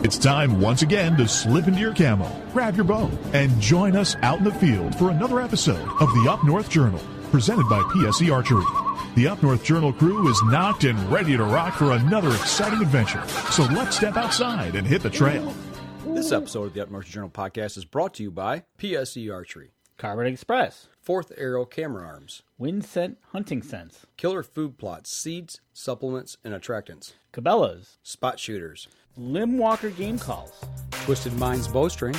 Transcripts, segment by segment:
It's time once again to slip into your camo, grab your bow, and join us out in the field for another episode of the Up North Journal, presented by PSE Archery. The Up North Journal crew is knocked and ready to rock for another exciting adventure. So let's step outside and hit the trail. This episode of the Up North Journal podcast is brought to you by PSE Archery, Carbon Express, Fourth Arrow Camera Arms, Wind Scent Hunting Sense, Killer Food Plots, Seeds, Supplements, and Attractants, Cabela's, Spot Shooters, Limb Walker Game Calls, Twisted Minds Bowstrings,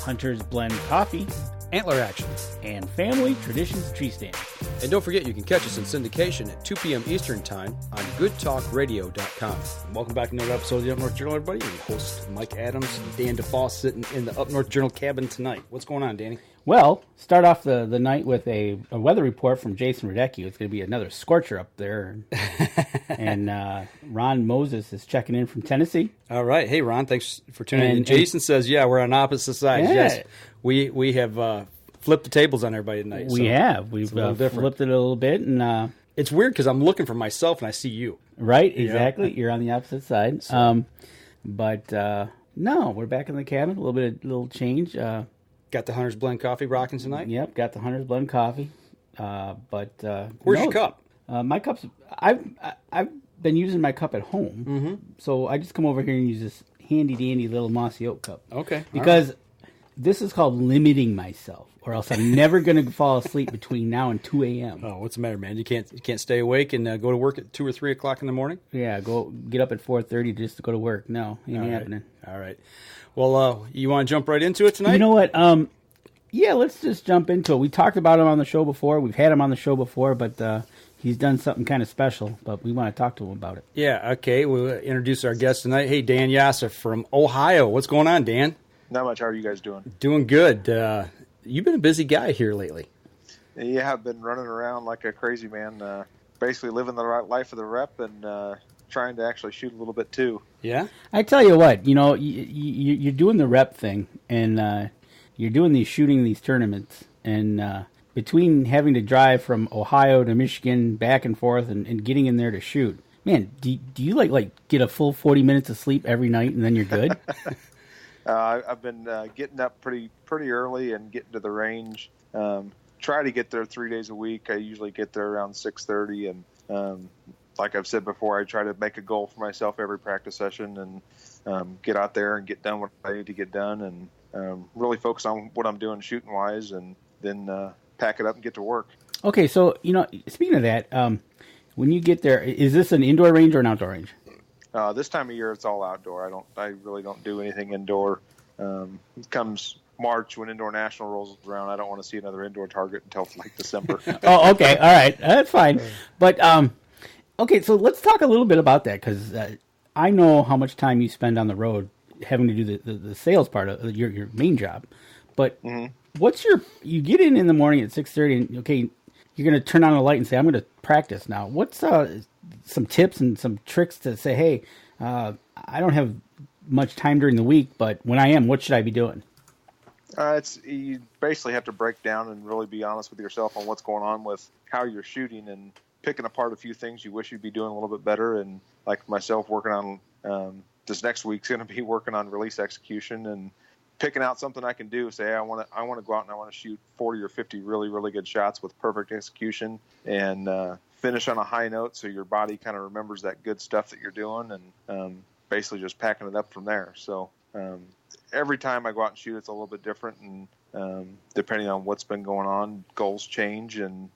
Hunter's Blend Coffee, Antler Action, and Family Traditions Tree Stand. And don't forget you can catch us in syndication at 2 p.m. Eastern Time on goodtalkradio.com. Welcome back to another episode of the Up North Journal, everybody. Your host, Mike Adams and Dan DeFoss, sitting in the Up North Journal cabin tonight. What's going on, Danny? Well, start off the night with a weather report from Jason Radecki. It's going to be another scorcher up there. And Ron Moses is checking in from Tennessee. All right. Hey, Ron, thanks for tuning in. Jason says, yeah, we're on opposite sides. Yeah. Yes, we have flipped the tables on everybody tonight. We have. We've flipped it a little bit. And it's weird because I'm looking for myself and I see you. Right, exactly. Yeah. You're on the opposite side. So. No, we're back in the cabin. A little change. Got the Hunter's Blend coffee rocking tonight? Yep, got the Hunter's Blend coffee. Where's your cup? My cup's... I've been using my cup at home, so I just come over here and use this handy-dandy little mossy oak cup. Okay. Because this is called limiting myself, or else I'm never going to fall asleep between now and 2 a.m. Oh, what's the matter, man? You can't stay awake and go to work at 2 or 3 o'clock in the morning? Yeah, get up at 4:30 just to go to work. No, ain't happening. All right. Well, you want to jump right into it tonight? You know what? Yeah, let's just jump into it. We talked about him on the show before. We've had him on the show before, but he's done something kind of special, but we want to talk to him about it. Yeah, okay. We'll introduce our guest tonight. Hey, Dan Jasa from Ohio. What's going on, Dan? Not much. How are you guys doing? Doing good. You've been a busy guy here lately. Yeah, I've been running around like a crazy man, basically living the right life of the rep and trying to actually shoot a little bit too. Yeah? I tell you what, you're doing the rep thing, and you're doing these tournaments, and between having to drive from Ohio to Michigan back and forth and getting in there to shoot, man, do you like get a full 40 minutes of sleep every night and then you're good? I've been getting up pretty early and getting to the range. Try to get there 3 days a week. I usually get there around 6:30, and like I've said before, I try to make a goal for myself every practice session and get out there and get done what I need to get done, and really focus on what I'm doing shooting wise, and then pack it up and get to work. Okay, so speaking of that, when you get there, is this an indoor range or an outdoor range? This time of year, it's all outdoor. I really don't do anything indoor. It comes March when Indoor National rolls around. I don't want to see another indoor target until like December. Oh, okay, all right, that's fine. But okay, so let's talk a little bit about that, because I know how much time you spend on the road having to do the sales part of your main job. But you get in the morning at 6:30, and okay, you're going to turn on a light and say, I'm going to practice now. What's some tips and some tricks to say, hey, I don't have much time during the week, but when I am, what should I be doing? You basically have to break down and really be honest with yourself on what's going on with how you're shooting, and picking apart a few things you wish you'd be doing a little bit better. And like myself, working on this next week's going to be working on release execution and picking out something I can do. Say, hey, I want to go out and I want to shoot 40 or 50 really, really good shots with perfect execution and finish on a high note, so your body kind of remembers that good stuff that you're doing, and basically just packing it up from there. So every time I go out and shoot, it's a little bit different, and depending on what's been going on, goals change, and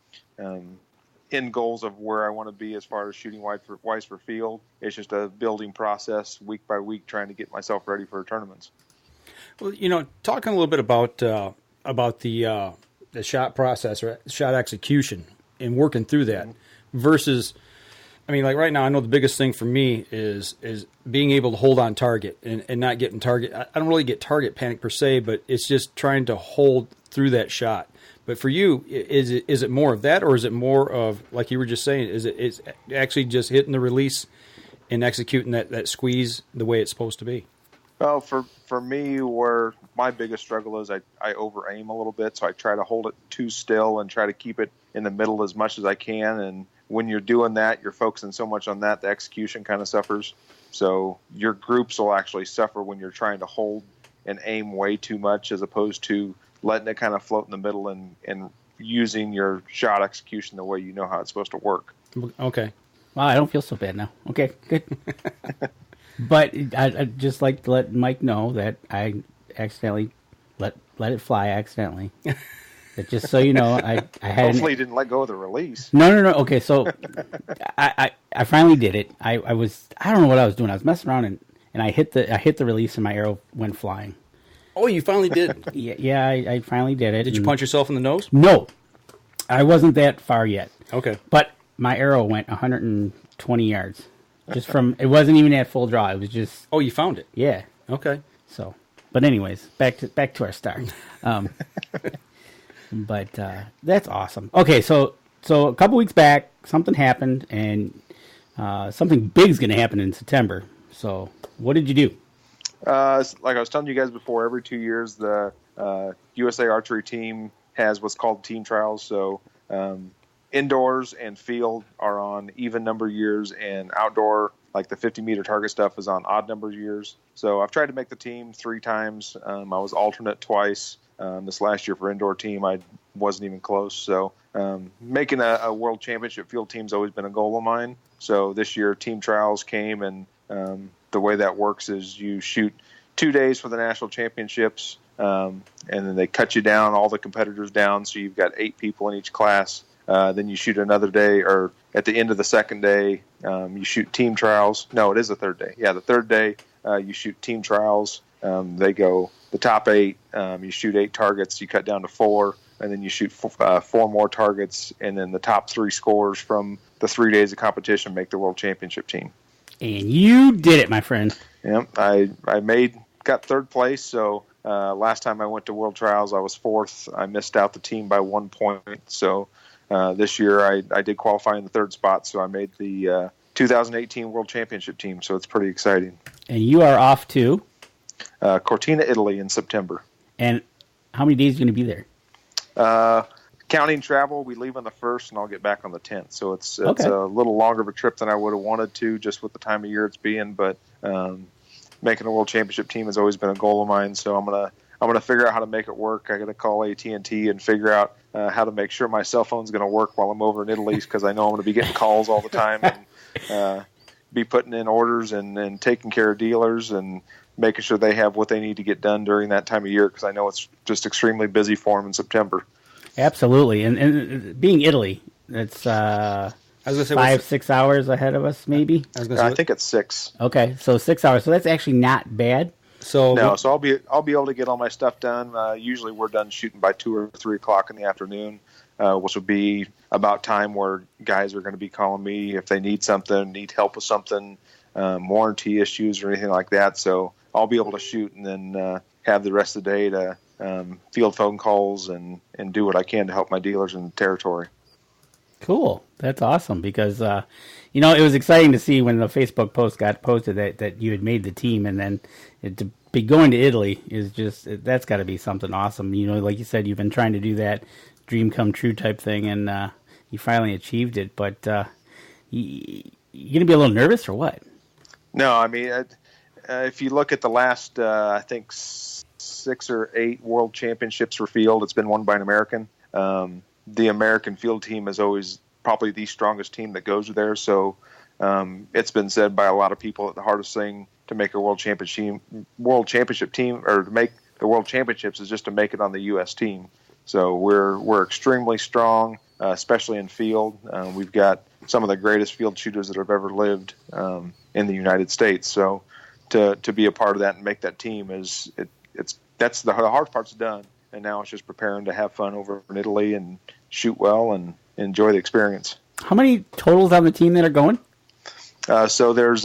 end goals of where I want to be as far as shooting wise for field. It's just a building process week by week, trying to get myself ready for tournaments. Well, talking a little bit about the shot process or shot execution and working through that versus, I mean, like right now, I know the biggest thing for me is being able to hold on target and not getting target. I don't really get target panic per se, but it's just trying to hold through that shot. But for you, is it more of that, or is it more of, like you were just saying, is it actually just hitting the release and executing that squeeze the way it's supposed to be? Well, for me, where my biggest struggle is I over aim a little bit, so I try to hold it too still and try to keep it in the middle as much as I can. And when you're doing that, you're focusing so much on that, the execution kind of suffers. So your groups will actually suffer when you're trying to hold and aim way too much, as opposed to letting it kind of float in the middle and using your shot execution the way you know how it's supposed to work. Okay. Wow, I don't feel so bad now. Okay, good. But I'd just like to let Mike know that I accidentally let it fly accidentally. But just so you know, I had Hopefully you didn't let go of the release. No. Okay, so I finally did it. I don't know what I was doing. I was messing around and I hit the release and my arrow went flying. Oh, you finally did. Yeah, I finally did it. Did you punch yourself in the nose? No, I wasn't that far yet. Okay. But my arrow went 120 yards. Just from, it wasn't even at full draw. It was just. Oh, you found it. Yeah. Okay. So, but anyways, back to our start. But that's awesome. Okay, so a couple weeks back, something happened, and something big's going to happen in September. So, what did you do? Like I was telling you guys before, every 2 years the USA Archery team has what's called team trials. So indoors and field are on even number years, and outdoor, like the 50-meter target stuff, is on odd number years. So I've tried to make the team 3 times. I was alternate twice. This last year for indoor team, I wasn't even close. So making a world championship field team's always been a goal of mine. So this year team trials came, and the way that works is you shoot 2 days for the national championships, and then they cut you down, all the competitors down, so you've got 8 people in each class. Then you shoot another day, or at the end of the second day, you shoot team trials. No, it is the third day. Yeah, the third day, you shoot team trials. They go the top 8. You shoot 8 targets. You cut down to 4, and then you shoot 4 more targets, and then the top 3 scores from the 3 days of competition make the world championship team. And you did it, my friend. Yeah, I got 3rd place. So last time I went to World Trials, I was 4th. I missed out the team by 1 point. So this year I did qualify in the 3rd spot. So I made the 2018 World Championship team. So it's pretty exciting. And you are off to? Cortina, Italy in September. And how many days are you going to be there? Counting travel, we leave on the 1st, and I'll get back on the 10th. So it's Okay. a little longer of a trip than I would have wanted to, just with the time of year it's being. But making a world championship team has always been a goal of mine. So I'm gonna figure out how to make it work. I got to call AT&T and figure out how to make sure my cell phone's going to work while I'm over in Italy, because I know I'm going to be getting calls all the time, and be putting in orders and taking care of dealers and making sure they have what they need to get done during that time of year, because I know it's just extremely busy for them in September. Absolutely. And being Italy, it's I was gonna say 5-6 hours ahead of us, maybe. I think it's 6. Okay, so 6 hours. So that's actually not bad. So I'll be able to get all my stuff done. Usually we're done shooting by 2 or 3 o'clock in the afternoon, which will be about time where guys are going to be calling me if they need something, need help with something, warranty issues or anything like that. So I'll be able to shoot and then have the rest of the day to field phone calls and do what I can to help my dealers in the territory. Cool. That's awesome, because it was exciting to see when the Facebook post got posted that you had made the team, and then to be going to Italy is just, that's got to be something awesome. Like you said, you've been trying to do that dream come true type thing, and you finally achieved it. But you going to be a little nervous or what? No, I mean, if you look at the last, I think 6 or 8 world championships for field, it's been won by an American. The American field team is always probably the strongest team that goes there. So it's been said by a lot of people that the hardest thing to make a world championship team, or to make the world championships, is just to make it on the U.S. team. So we're extremely strong, especially in field. We've got some of the greatest field shooters that have ever lived in the United States. So to be a part of that and make that team that's the hard part's done. And now it's just preparing to have fun over in Italy and shoot well and enjoy the experience. How many totals on the team that are going? So there's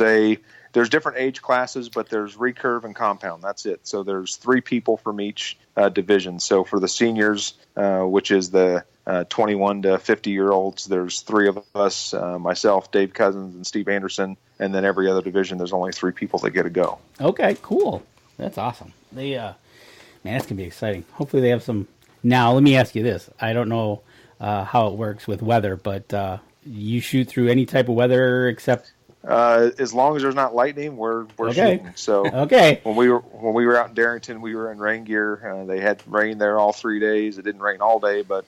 different age classes, but there's recurve and compound. That's it. So there's 3 people from each division. So for the seniors, which is the 21 to 50-year-olds, there's 3 of us, myself, Dave Cousins, and Steve Anderson. And then every other division, there's only 3 people that get to go. Okay, cool. That's awesome. Man, that's going to be exciting. Hopefully they have some. Now, let me ask you this. I don't know how it works with weather, but you shoot through any type of weather except As long as there's not lightning, we're shooting. So okay. When we were out in Darrington, we were in rain gear. They had rain there all 3 days. It didn't rain all day, but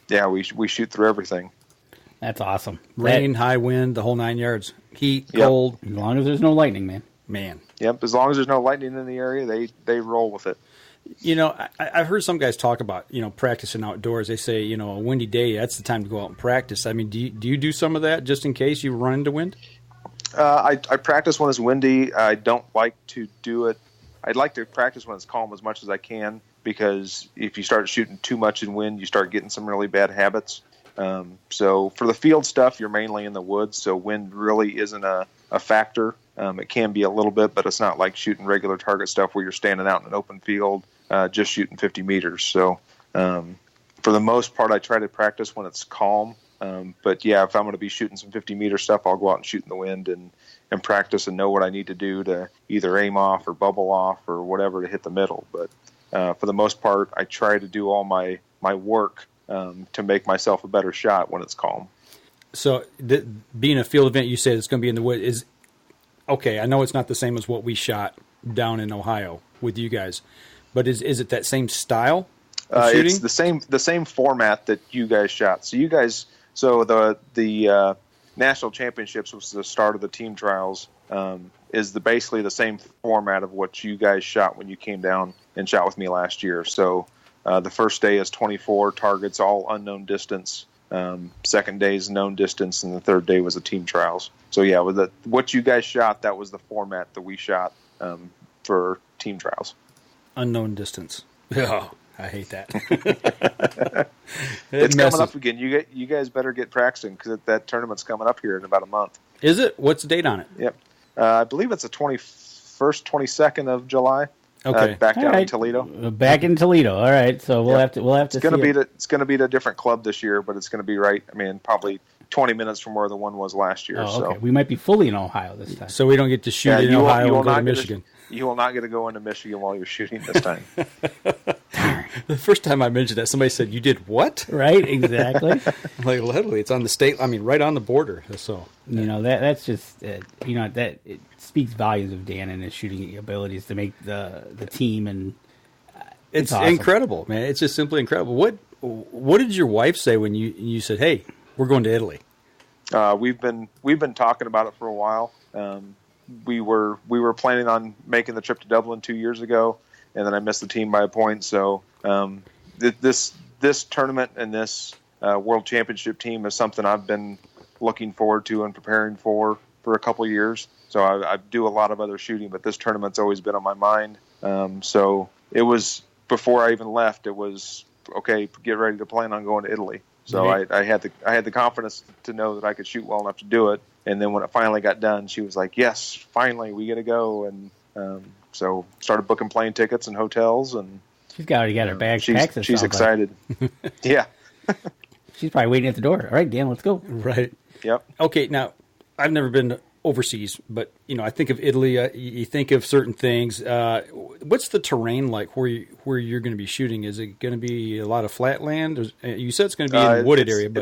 we shoot through everything. That's awesome. Rain, high wind, the whole 9 yards. Heat, cold. As long as there's no lightning, man. Yep. As long as there's no lightning in the area, they roll with it. I've heard some guys talk about, practicing outdoors. They say, a windy day, that's the time to go out and practice. I mean, do you do some of that just in case you run into wind? I practice when it's windy. I don't like to do it. I'd like to practice when it's calm as much as I can, because if you start shooting too much in wind, you start getting some really bad habits. So for the field stuff, you're mainly in the woods, so wind really isn't a factor. It can be a little bit, but it's not like shooting regular target stuff where you're standing out in an open field just shooting 50 meters. So for the most part, I try to practice when it's calm. But yeah, if I'm going to be shooting some 50-meter stuff, I'll go out and shoot in the wind and practice and know what I need to do to either aim off or bubble off or whatever to hit the middle. But for the most part, I try to do all my work to make myself a better shot when it's calm. So being a field event, you said it's going to be in the woods. Is okay, I know it's not the same as what we shot down in Ohio with you guys, but is it that same style of shooting? It's the same format that you guys shot. So the national championships, which was the start of the team trials, is basically the same format of what you guys shot when you came down and shot with me last year. So the first day is 24 targets, all unknown distance. Second day is known distance, and the third day was the team trials. So yeah, with what you guys shot, that was the format that we shot for team trials. Unknown distance. Oh, I hate that. It's coming up again. You guys better get practicing, because that tournament's coming up here in about a month. Is it? What's the date on it? Yep. I believe it's the 21st, 22nd of July. Okay. Back down in Toledo. Back in Toledo. All right. So we'll have to. It's going to be at a different club this year, but it's going to be probably 20 minutes from where the one was last year. Oh, okay. So we might be fully in Ohio this time. So we don't get to shoot in Ohio and go to Michigan. You will not get to go into Michigan while you're shooting this time. The first time I mentioned that, somebody said, "You did what?" Right, exactly. Like literally, it's on the state. I mean, right on the border. So that's just that it speaks volumes of Dan and his shooting abilities to make the team, and it's awesome. Incredible, man. It's just simply incredible. What did your wife say when you said, "Hey, we're going to Italy"? We've been talking about it for a while. We were planning on making the trip to Dublin 2 years ago, and then I missed the team by a point. So this tournament and this World Championship team is something I've been looking forward to and preparing for a couple of years. So I do a lot of other shooting, but this tournament's always been on my mind. So it was, before I even left, it was okay, get ready to plan on going to Italy. So I had the confidence to know that I could shoot well enough to do it. And then when it finally got done, she was like, "Yes, finally, we get to go." And so started booking plane tickets and hotels. And she's already got her bags packed. She's excited. Yeah. She's probably waiting at the door. All right, Dan, let's go. Right. Yep. Okay, now, I've never been overseas, but, I think of Italy, you think of certain things. What's the terrain like where you're going to be shooting? Is it going to be a lot of flat land? You said it's going to be in a wooded area. But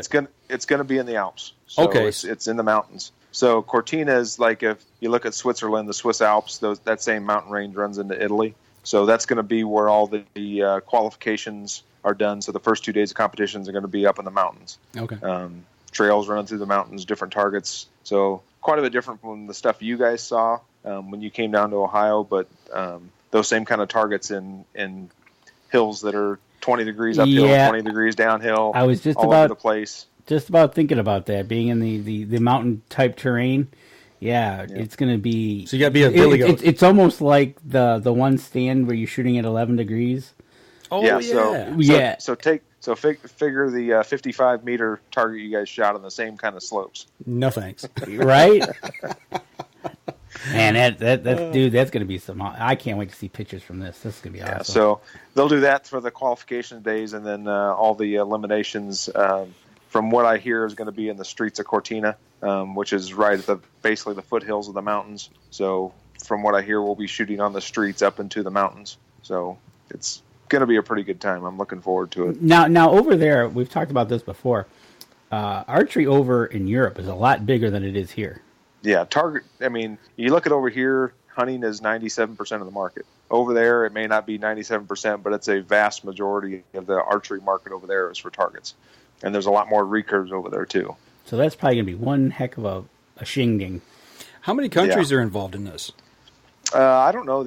it's going to be in the Alps. So okay. It's in the mountains. So Cortina is like, if you look at Switzerland, the Swiss Alps, that same mountain range runs into Italy. So that's going to be where all the qualifications are done. So the first 2 days of competitions are going to be up in the mountains. Okay. Trails running through the mountains, different targets. So quite a bit different from the stuff you guys saw when you came down to Ohio, but those same kind of targets in hills that are 20 degrees uphill, 20 degrees downhill. I was just all over the place. Just about thinking about that, being in the mountain type terrain. Yeah, it's going to be. So you got to be a billy goat. It's almost like the one stand where you're shooting at 11 degrees. Oh yeah. So figure the 55-meter target you guys shot on the same kind of slopes. No thanks. Right? Man, that's going to be some. I can't wait to see pictures from this. This is going to be awesome. Yeah, so they'll do that for the qualification days, and then all the eliminations. From what I hear, is going to be in the streets of Cortina, which is right at basically the foothills of the mountains. So from what I hear, we'll be shooting on the streets up into the mountains. So it's going to be a pretty good time. I'm looking forward to it. Now over there, we've talked about this before. Archery over in Europe is a lot bigger than it is here. Yeah, target. I mean, you look at over here, hunting is 97% of the market. Over there, it may not be 97%, but it's a vast majority of the archery market over there is for targets. And there's a lot more recurves over there, too. So that's probably going to be one heck of a shindig. How many countries are involved in this? I don't know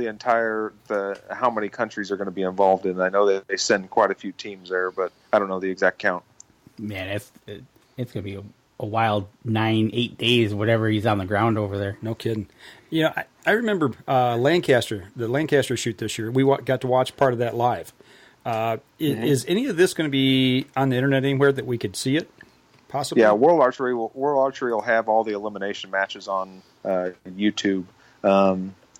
how many countries are going to be involved in it. I know that they send quite a few teams there, but I don't know the exact count. Man, it's going to be a wild 9-8 days, whatever he's on the ground over there. No kidding. You know, I remember the Lancaster shoot this year. We got to watch part of that live. Is any of this going to be on the internet anywhere that we could see it? Possibly. Yeah, World Archery will have all the elimination matches on YouTube.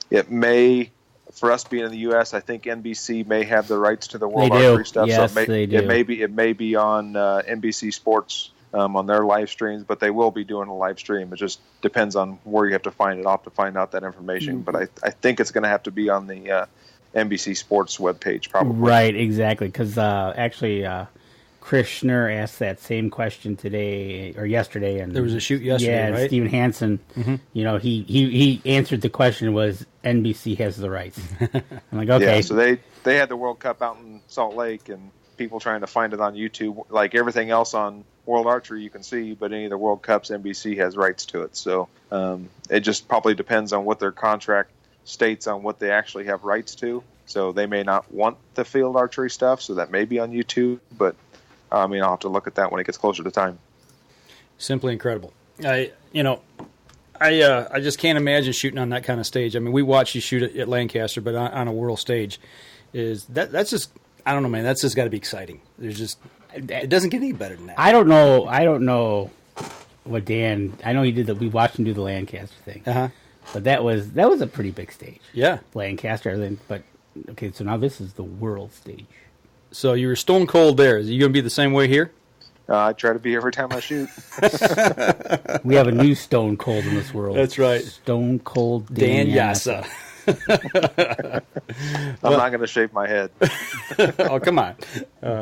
It may, for us being in the U.S., I think NBC may have the rights to the World Archery stuff. Yes, so they do. It may be on NBC Sports on their live streams, but they will be doing a live stream. It just depends on where you have to find it. I'll have to find out that information, but I think it's going to have to be on the NBC Sports webpage, probably. Right, exactly, because actually Chris Schnurr asked that same question today or yesterday, and there was a shoot yesterday, right? Steven Hansen, you know, he answered the question was NBC has the rights. I'm like, okay. Yeah, so they had the World Cup out in Salt Lake, and people trying to find it on YouTube. Like everything else on World Archery you can see, but any of the World Cups, NBC has rights to it. So it just probably depends on what their contract states on what they actually have rights to. So they may not want the field archery stuff, so that may be on YouTube, but I mean, I'll have to look at that when it gets closer to time. Simply incredible. I just can't imagine shooting on that kind of stage. I mean, we watched you shoot at Lancaster, but on a world stage, that's just, I don't know, man. That's just got to be exciting. It doesn't get any better than that. I don't know what Dan. I know we watched him do the Lancaster thing. But that was a pretty big stage. Yeah, Lancaster. But okay, so now this is the world stage. So you were stone cold there. Is you going to be the same way here? I try to be every time I shoot. We have a new stone cold in this world. That's right. Stone cold Dan Jasa. I'm not going to shave my head. Oh, come on.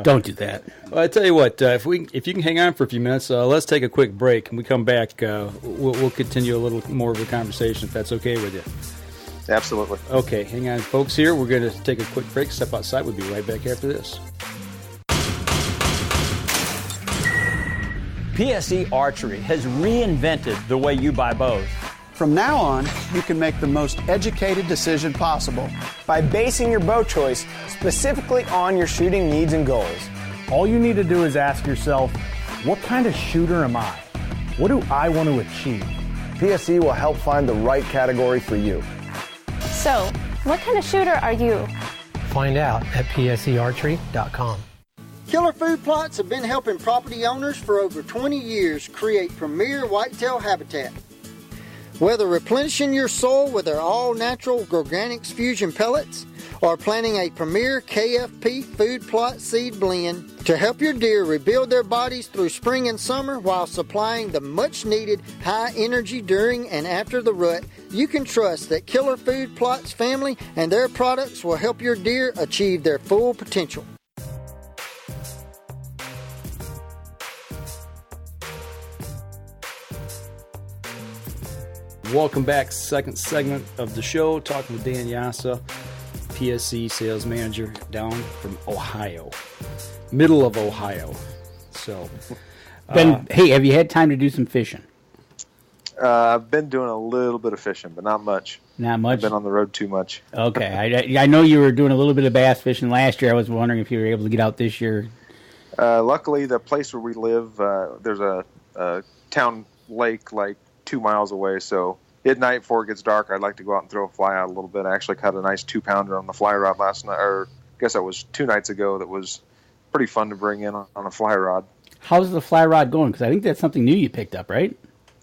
Don't do that. Well, I tell you what, if you can hang on for a few minutes, let's take a quick break. When we come back, we'll continue a little more of a conversation, if that's okay with you. Absolutely. Okay, hang on, folks. Here, we're going to take a quick break, step outside. We'll be right back after this. PSE Archery has reinvented the way you buy bows. From now on, you can make the most educated decision possible by basing your bow choice specifically on your shooting needs and goals. All you need to do is ask yourself, what kind of shooter am I? What do I want to achieve? PSE will help find the right category for you. So, what kind of shooter are you? Find out at PSEarchery.com. Killer Food Plots have been helping property owners for over 20 years create premier whitetail habitat. Whether replenishing your soil with their all-natural Organics Fusion pellets or planting a premier KFP food plot seed blend to help your deer rebuild their bodies through spring and summer while supplying the much-needed high energy during and after the rut, you can trust that Killer Food Plots family and their products will help your deer achieve their full potential. Welcome back. Second segment of the show, talking with Dan Jasa, PSE sales manager down from Ohio, middle of Ohio. So, Ben, hey, have you had time to do some fishing? I've been doing a little bit of fishing, but not much. Not much? I've been on the road too much. Okay. I know you were doing a little bit of bass fishing last year. I was wondering if you were able to get out this year. Luckily, the place where we live, there's a town lake like 2 miles away, so at night before it gets dark, I'd like to go out and throw a fly out a little bit. I actually caught a nice 2-pounder on the fly rod last night, or I guess that was 2 nights ago. That was pretty fun to bring in on a fly rod. How's the fly rod going? Because I think that's something new you picked up, right?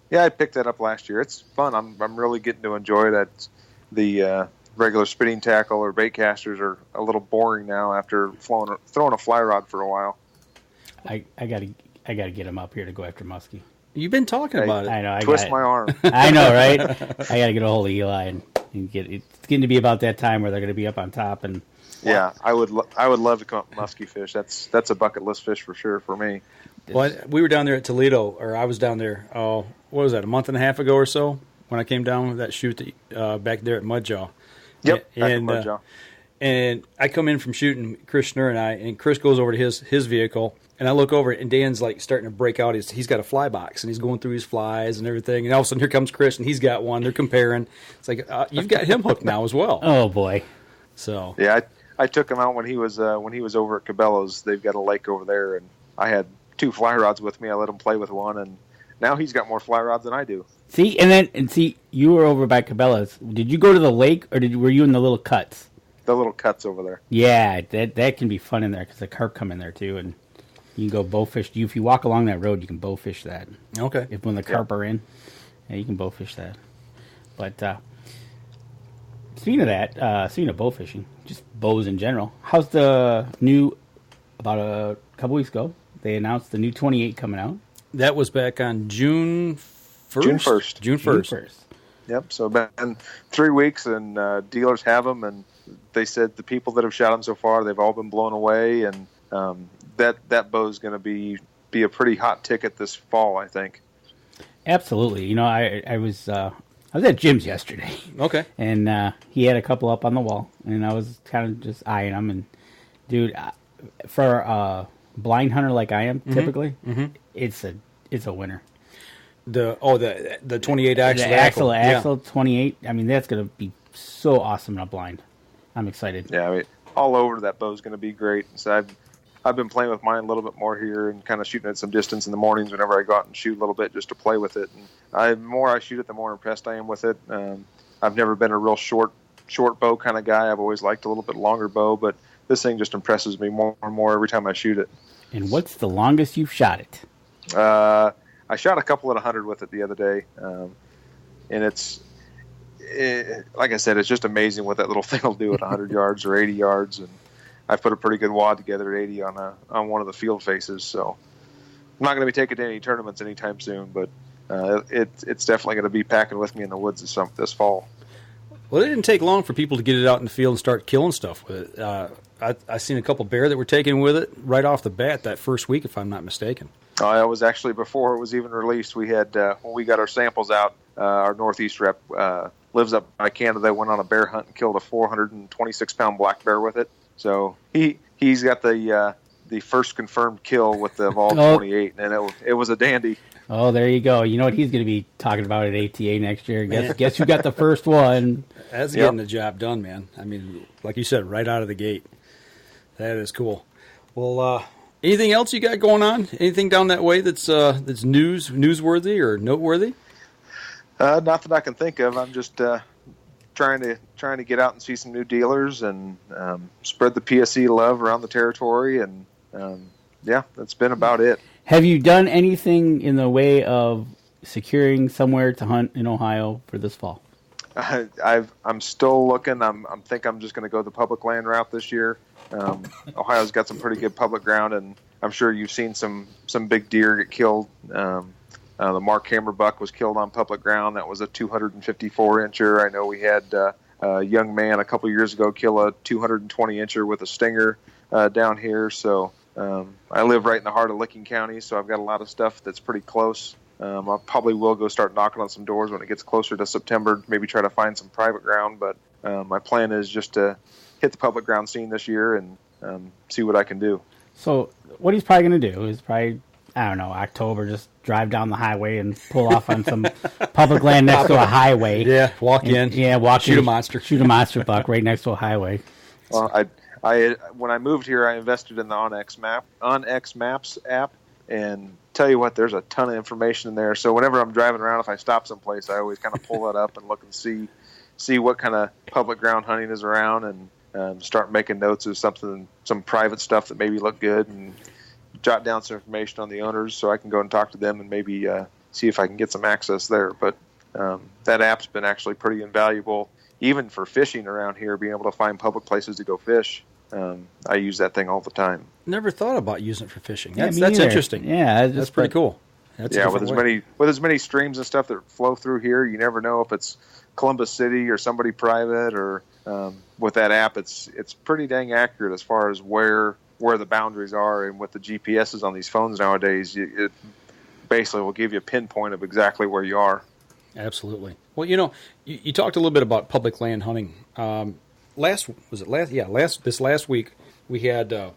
Yeah, I picked that up last year. It's fun. I'm really getting to enjoy that. The regular spinning tackle or bait casters are a little boring now after throwing a fly rod for a while. I gotta get him up here to go after muskie. You've been talking about it. I know. Twist my arm. I know, right? I got to get a hold of Eli and get. It's getting to be about that time where they're going to be up on top. And yeah, I would love to come up muskie fish. That's a bucket list fish for sure for me. Well, we were down there at Toledo, or I was down there. What was that? A month and a half ago or so. when I came down with that shoot back there at Mudjaw. Yep, and Mudjaw. And I come in from shooting, Chris Schnurr and Chris goes over to his vehicle, and I look over, and Dan's like starting to break out. He's got a fly box, and he's going through his flies and everything. And all of a sudden, here comes Chris, and he's got one. They're comparing. It's like you've got him hooked now as well. Oh boy! So yeah, I took him out when he was over at Cabela's. They've got a lake over there, and I had 2 fly rods with me. I let him play with one, and now he's got more fly rods than I do. See, you were over by Cabela's. Did you go to the lake, or were you in the little cuts? The little cuts over there. Yeah, that can be fun in there because the carp come in there too, and you can go bow fish. If you walk along that road, you can bow fish that. Okay. When the carp are in, yeah, you can bow fish that. But speaking of bow fishing, just bows in general, how's the new? About a couple weeks ago, they announced the new 28 coming out. That was back on June 1st? June 1st. Yep, so been 3 weeks, and dealers have them, and they said the people that have shot them so far, they've all been blown away, and that bow is going to be a pretty hot ticket this fall, I think. Absolutely. You know, I was at Jim's yesterday. Okay. And he had a couple up on the wall, and I was kind of just eyeing them, and dude, for a blind hunter like I am, typically, it's a winner. The 28 axle. The axle 28. I mean, that's going to be so awesome in a blind. I'm excited. Yeah, I mean, all over that bow is going to be great. So I've been playing with mine a little bit more here and kind of shooting at some distance in the mornings whenever I go out and shoot a little bit just to play with it. And the more I shoot it, the more impressed I am with it. I've never been a real short bow kind of guy. I've always liked a little bit longer bow, but this thing just impresses me more and more every time I shoot it. And what's the longest you've shot it? I shot a couple at 100 with it the other day, and like I said, it's just amazing what that little thing will do at 100 yards or 80 yards. And I've put a pretty good wad together at 80 on one of the field faces. So I'm not going to be taking to any tournaments anytime soon, but it's definitely going to be packing with me in the woods this fall. Well, it didn't take long for people to get it out in the field and start killing stuff with it. I seen a couple bear that were taken with it right off the bat that first week, if I'm not mistaken. I was actually, before it was even released, we had, when we got our samples out, our Northeast rep lives up by Canada, went on a bear hunt and killed a 426-pound black bear with it. So he's got the first confirmed kill with the Evolve 28, and it was a dandy. Oh, there you go. You know what he's going to be talking about at ATA next year. Guess who got the first one? That's getting the job done, man. I mean, like you said, right out of the gate. That is cool. Well, anything else you got going on? Anything down that way that's newsworthy or noteworthy? Not that I can think of. I'm just trying to get out and see some new dealers and spread the PSE love around the territory, and that's been about it. Have you done anything in the way of securing somewhere to hunt in Ohio for this fall? I'm still looking. I'm just going to go the public land route this year. Ohio's got some pretty good public ground, and I'm sure you've seen some big deer get killed. The Mark Hammer buck was killed on public ground. That was a 254-incher. I know we had a young man a couple years ago kill a 220-incher with a stinger down here. So I live right in the heart of Licking County, so I've got a lot of stuff that's pretty close. I probably will go start knocking on some doors when it gets closer to September, maybe try to find some private ground. But my plan is just to hit the public ground scene this year and see what I can do. So what he's probably going to do is October, just drive down the highway and pull off on some public land next to a highway. Yeah, walk in. Shoot a monster. Shoot a monster buck right next to a highway. Well, when I moved here, I invested in the OnX Maps app, and tell you what, there's a ton of information in there. So whenever I'm driving around, if I stop someplace, I always kind of pull that up and look and see what kind of public ground hunting is around, and start making notes of some private stuff that maybe look good, and jot down some information on the owners so I can go and talk to them and maybe see if I can get some access there. But that app's been actually pretty invaluable, even for fishing around here, being able to find public places to go fish. I use that thing all the time. Never thought about using it for fishing. That's interesting. Yeah, that's pretty cool. With as many streams and stuff that flow through here, you never know if it's Columbus City or somebody private, or with that app, it's pretty dang accurate as far as where the boundaries are. And with the GPSs on these phones nowadays, it basically will give you a pinpoint of exactly where you are. Absolutely. Well, you talked a little bit about public land hunting. Last week we had a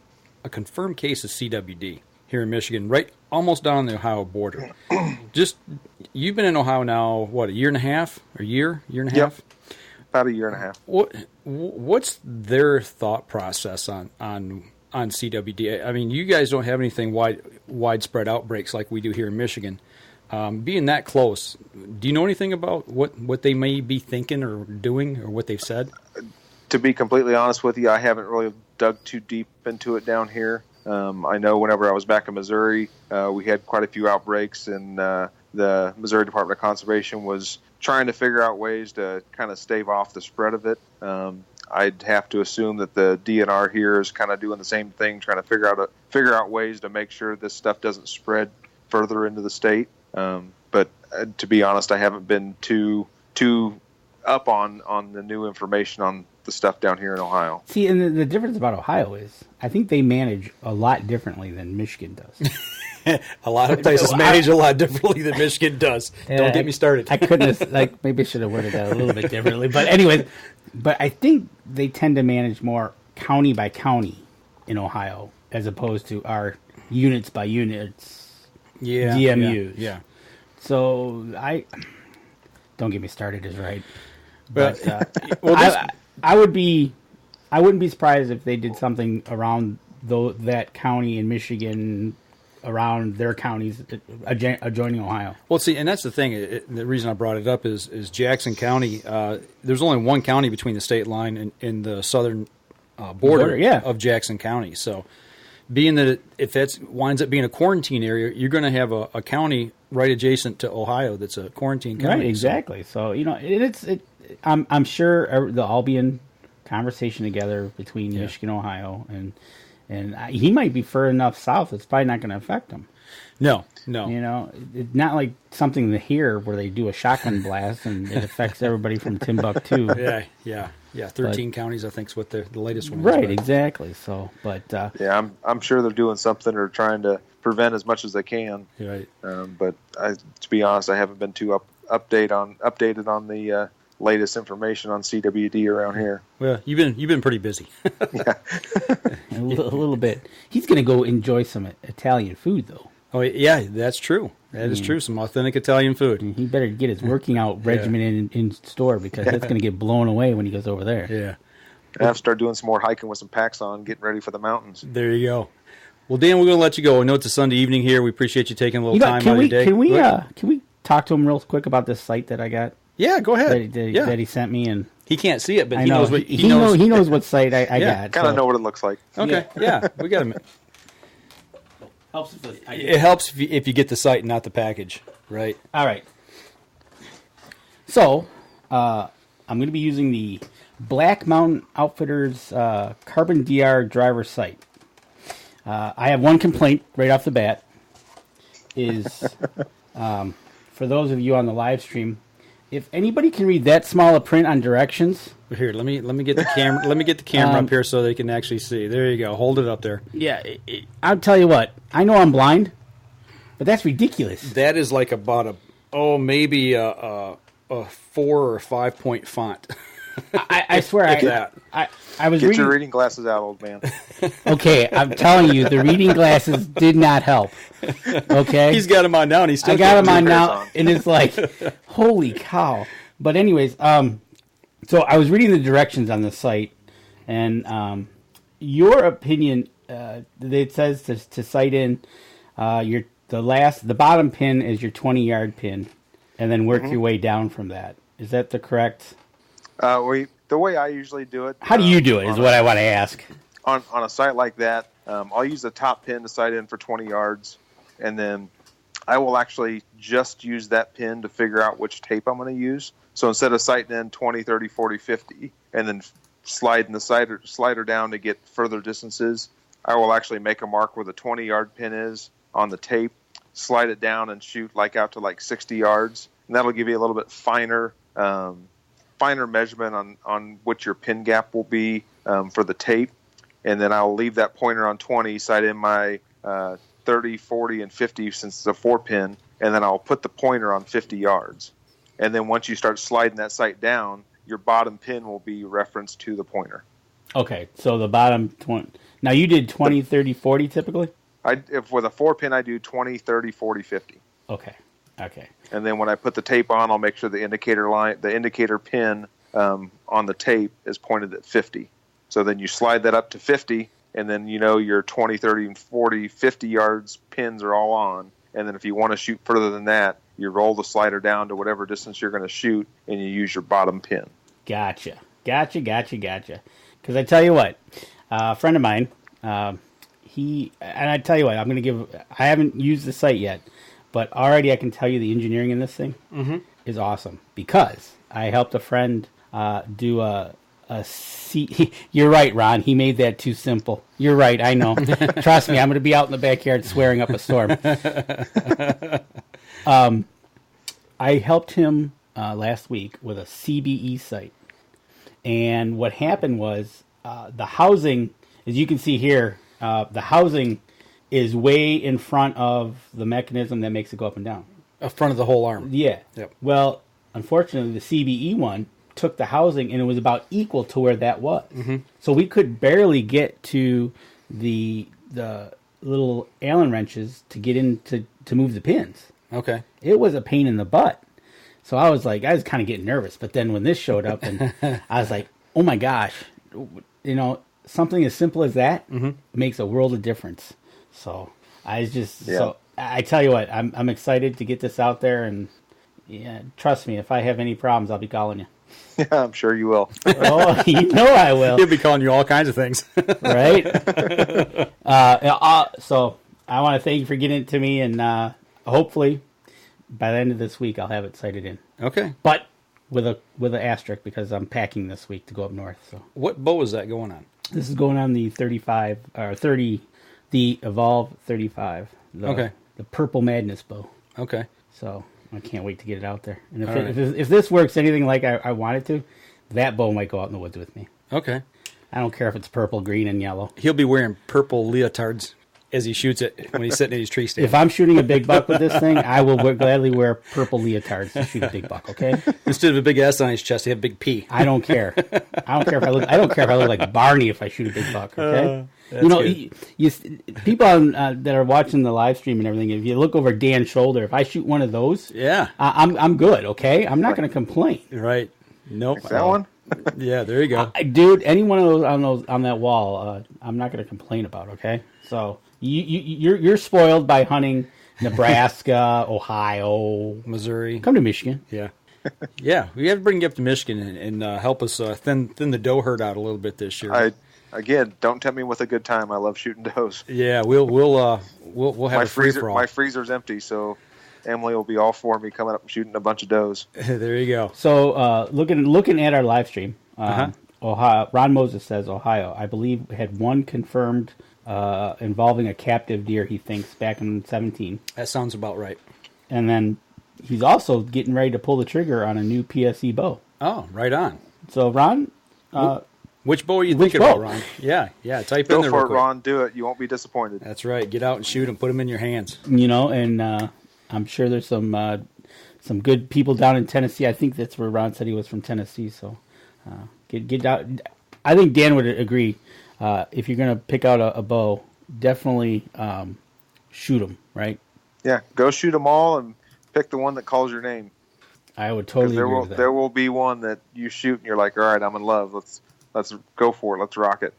confirmed case of CWD here in Michigan, right almost down the Ohio border. Just, you've been in Ohio now, what, a year and a half? A year and a half? About a year and a half. What's their thought process on CWD? I mean, you guys don't have anything widespread outbreaks like we do here in Michigan. Being that close, do you know anything about what they may be thinking or doing or what they've said? To be completely honest with you, I haven't really dug too deep into it down here. I know whenever I was back in Missouri, we had quite a few outbreaks, and the Missouri Department of Conservation was trying to figure out ways to kind of stave off the spread of it. I'd have to assume that the DNR here is kind of doing the same thing, trying to figure out ways to make sure this stuff doesn't spread further into the state. But to be honest, I haven't been too up on the new information on the stuff down here in Ohio. See, and the difference about Ohio is I think they manage a lot differently than Michigan does. A lot of places manage a lot differently than Michigan does. Don't get me started. I couldn't have, maybe I should have worded that a little bit differently. But anyways, I think they tend to manage more county by county in Ohio as opposed to our units by units, DMUs. Yeah. So don't get me started is right. But I wouldn't be surprised if they did something around that county in Michigan, around their counties adjoining Ohio. Well, see, and that's the thing. The reason I brought it up is Jackson County. There's only one county between the state line and the southern border of Jackson County. So, being that if that winds up being a quarantine area, you're going to have a county right adjacent to Ohio that's a quarantine county. Right, exactly. So I'm sure they'll all be in conversation together between Michigan and Ohio, and he might be far enough south, it's probably not going to affect him. No. It's not like something here where they do a shotgun blast and it affects everybody from Timbuktu. Yeah. 13 counties, I think, is what the latest one is. Right, exactly. So, but I'm sure they're doing something or trying to prevent as much as they can. Right. But to be honest, I haven't been too updated on the latest information on CWD around here. Well, you've been pretty busy. Yeah. a little bit. He's going to go enjoy some Italian food, though. Oh, yeah, that's true. That is true. Some authentic Italian food. He better get his working out regimen in store because that's going to get blown away when he goes over there. Yeah. I have to start doing some more hiking with some packs on, getting ready for the mountains. There you go. Well, Dan, we're going to let you go. I know it's a Sunday evening here. We appreciate you taking a little time out of your day. Can we talk to him real quick about this site that I got? Yeah, go ahead. That he sent me, and he can't see it, but he knows what he knows what site I got. Kind of know what it looks like. Okay, yeah, we got him. It helps if you get the site and not the package, right? All right. So, I'm going to be using the Black Mountain Outfitters Carbon DR driver site. I have one complaint right off the bat. Is for those of you on the live stream, if anybody can read that small a print on directions. Here, let me get the camera. Let me get the camera up here so they can actually see. There you go. Hold it up there. Yeah, I'll tell you what. I know I'm blind, but that's ridiculous. That is like about maybe a 4 or 5 point font. I swear, I was Get your reading glasses out, old man. Okay, I'm telling you, the reading glasses did not help. Okay, he's got them on now, and he's still I got them on now, and it's like, holy cow. But anyways, so I was reading the directions on the site, and your opinion, it says to sight in the bottom pin is your 20-yard pin, and then work your way down from that. Is that the correct? The way I usually do it. How do you do it is what I want to ask. On a site like that, I'll use the top pin to sight in for 20 yards, and then I will actually just use that pin to figure out which tape I'm going to use. So instead of sighting in 20, 30, 40, 50, and then sliding the slider down to get further distances, I will actually make a mark where the 20-yard pin is on the tape, slide it down, and shoot out to 60 yards. And that'll give you a little bit finer measurement on what your pin gap will be for the tape. And then I'll leave that pointer on 20, sight in my 30, 40, and 50 since it's a 4-pin, and then I'll put the pointer on 50 yards. And then once you start sliding that sight down, your bottom pin will be referenced to the pointer. Okay, so the bottom 20. Now you did 20, 30, 40 typically? If with a 4-pin, I do 20, 30, 40, 50. Okay. And then when I put the tape on, I'll make sure the indicator pin on the tape is pointed at 50. So then you slide that up to 50, and then your 20, 30, and 40, 50 yards pins are all on. And then if you want to shoot further than that, you roll the slider down to whatever distance you're going to shoot, and you use your bottom pin. Gotcha. Because I tell you what, a friend of mine, and I tell you what, I haven't used the site yet, but already I can tell you the engineering in this thing is awesome, because I helped a friend do a you're right, Ron. He made that too simple. You're right. I know. Trust me. I'm going to be out in the backyard swearing up a storm. I helped him last week with a CBE site. And what happened was the housing, as you can see here, the housing is way in front of the mechanism that makes it go up and down. In front of the whole arm. Yeah. Yep. Well, unfortunately, the CBE one took the housing, and it was about equal to where that was. So we could barely get to the little Allen wrenches to get in to move the pins. Okay. It was a pain in the butt. So I was kind of getting nervous. But then when this showed up, and I was like, oh my gosh, something as simple as that makes a world of difference. So so I tell you what, I'm excited to get this out there, and trust me, if I have any problems, I'll be calling you. Yeah, I'm sure you will. Oh, you know I will. He'll be calling you all kinds of things. Right? So I want to thank you for getting it to me, and hopefully by the end of this week I'll have it sighted in. Okay. But with an asterisk, because I'm packing this week to go up north. So what bow is that going on? This is going on the 35 or 30, the Evolve 35. The Purple Madness bow. Okay. So I can't wait to get it out there. And if this works anything like I want it to, that bow might go out in the woods with me. Okay. I don't care if it's purple, green, and yellow. He'll be wearing purple leotards as he shoots it when he's sitting in his tree stand. If I'm shooting a big buck with this thing, I will gladly wear purple leotards to shoot a big buck. Okay. Instead of a big S on his chest, he have a big P. I don't care. I don't care if I look like Barney if I shoot a big buck. Okay. People that are watching the live stream and everything, if you look over Dan's shoulder, if I shoot one of those, I'm good. Okay, I'm not going to complain. Right? Nope. Is that one? Yeah, there you go, dude. Any one of those on that wall, I'm not going to complain about. Okay, so you're spoiled by hunting Nebraska, Ohio, Missouri. Come to Michigan. Yeah. Yeah, we have to bring you up to Michigan and help us thin the doe herd out a little bit this year. Again, don't tempt me with a good time. I love shooting does. Yeah, we'll have a free for all. My freezer's empty, so Emily will be all for me coming up and shooting a bunch of does. There you go. So looking at our live stream, Ohio. Ron Moses says Ohio. I believe had one confirmed involving a captive deer. He thinks back in 2017. That sounds about right. And then he's also getting ready to pull the trigger on a new PSE bow. Oh, right on. So Ron. Which bow are you thinking about, Ron? Yeah. Type in there. Go for it, Ron. Do it. You won't be disappointed. That's right. Get out and shoot them. Put them in your hands. And I'm sure there's some good people down in Tennessee. I think that's where Ron said he was from Tennessee. So get out. I think Dan would agree. If you're going to pick out a bow, definitely shoot them. Right? Yeah. Go shoot them all and pick the one that calls your name. I would totally agree with that. There will be one that you shoot and you're like, all right, I'm in love. Let's go for it. Let's rock it.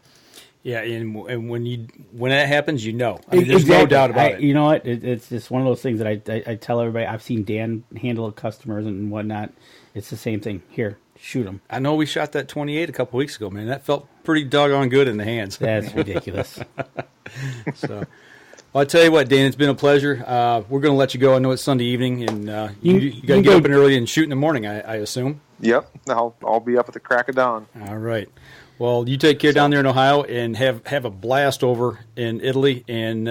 Yeah, and when that happens, there's exactly. no doubt about it. You know what? It's just one of those things that I tell everybody. I've seen Dan handle customers and whatnot. It's the same thing. Here, shoot them. I know we shot that 28 a couple weeks ago, man. That felt pretty doggone good in the hands. That's ridiculous. So, well, I'll tell you what, Dan, it's been a pleasure. We're going to let you go. I know it's Sunday evening, and you got to get up and early and shoot in the morning, I assume. Yep. I'll be up at the crack of dawn. All right. Well, you take care down there in Ohio and have a blast over in Italy. And,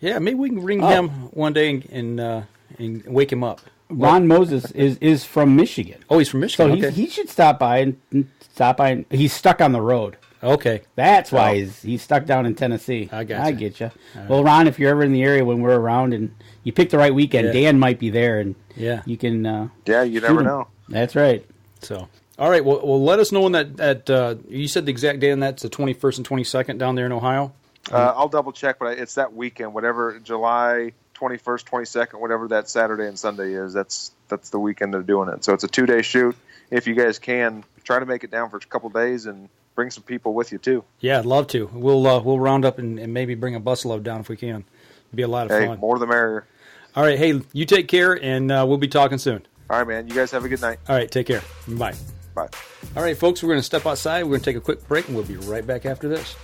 maybe we can ring him one day and wake him up. Ron Moses is from Michigan. Oh, he's from Michigan. So he should stop by and he's stuck on the road. Okay. That's why he's stuck down in Tennessee. I got you. I get you. Right. Well, Ron, if you're ever in the area when we're around and you pick the right weekend, Dan might be there, and you can. You never know. That's right. So, all right. Well, let us know when that. You said the exact day, and that's the 21st and 22nd down there in Ohio. I'll double check, but it's that weekend, whatever July 21st, 22nd, whatever that Saturday and Sunday is. That's the weekend they're doing it. So it's a 2-day shoot. If you guys can, try to make it down for a couple days and bring some people with you too. Yeah, I'd love to. We'll round up and maybe bring a busload down if we can. It'd be a lot of fun. More the merrier. All right. Hey, you take care, and we'll be talking soon. All right, man. You guys have a good night. All right. Take care. Bye. Bye. All right, folks. We're going to step outside. We're going to take a quick break, and we'll be right back after this.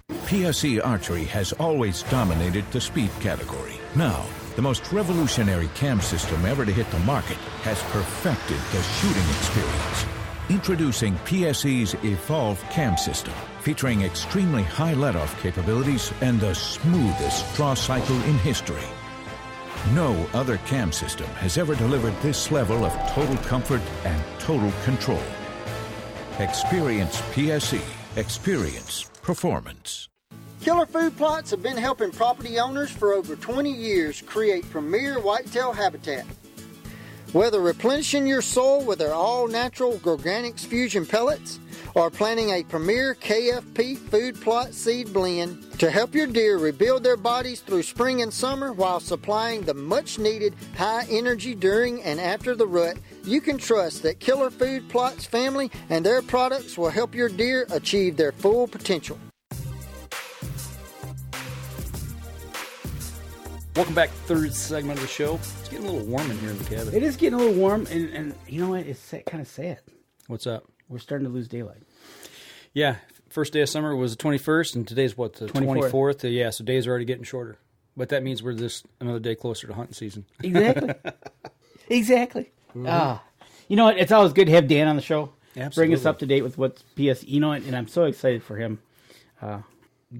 PSE Archery has always dominated the speed category. Now, the most revolutionary cam system ever to hit the market has perfected the shooting experience. Introducing PSE's Evolve cam system, featuring extremely high let-off capabilities and the smoothest draw cycle in history. No other cam system has ever delivered this level of total comfort and total control. Experience PSE. Experience performance. Killer Food Plots have been helping property owners for over 20 years create premier whitetail habitat. Whether replenishing your soil with their all-natural Organics Fusion pellets or planting a premier KFP food plot seed blend to help your deer rebuild their bodies through spring and summer while supplying the much-needed high energy during and after the rut, you can trust that Killer Food Plots family and their products will help your deer achieve their full potential. Welcome back, third segment of the show. It's getting a little warm in here in the cabin. It is getting a little warm, and you know what? It's kind of sad. What's up? We're starting to lose daylight. Yeah, first day of summer was the 21st, and today's what, the 24th? Yeah, so days are already getting shorter. But that means we're just another day closer to hunting season. Exactly. Exactly. Mm-hmm. You know what? It's always good to have Dan on the show. Absolutely. Bring us up to date with what's PS. You know what? And I'm so excited for him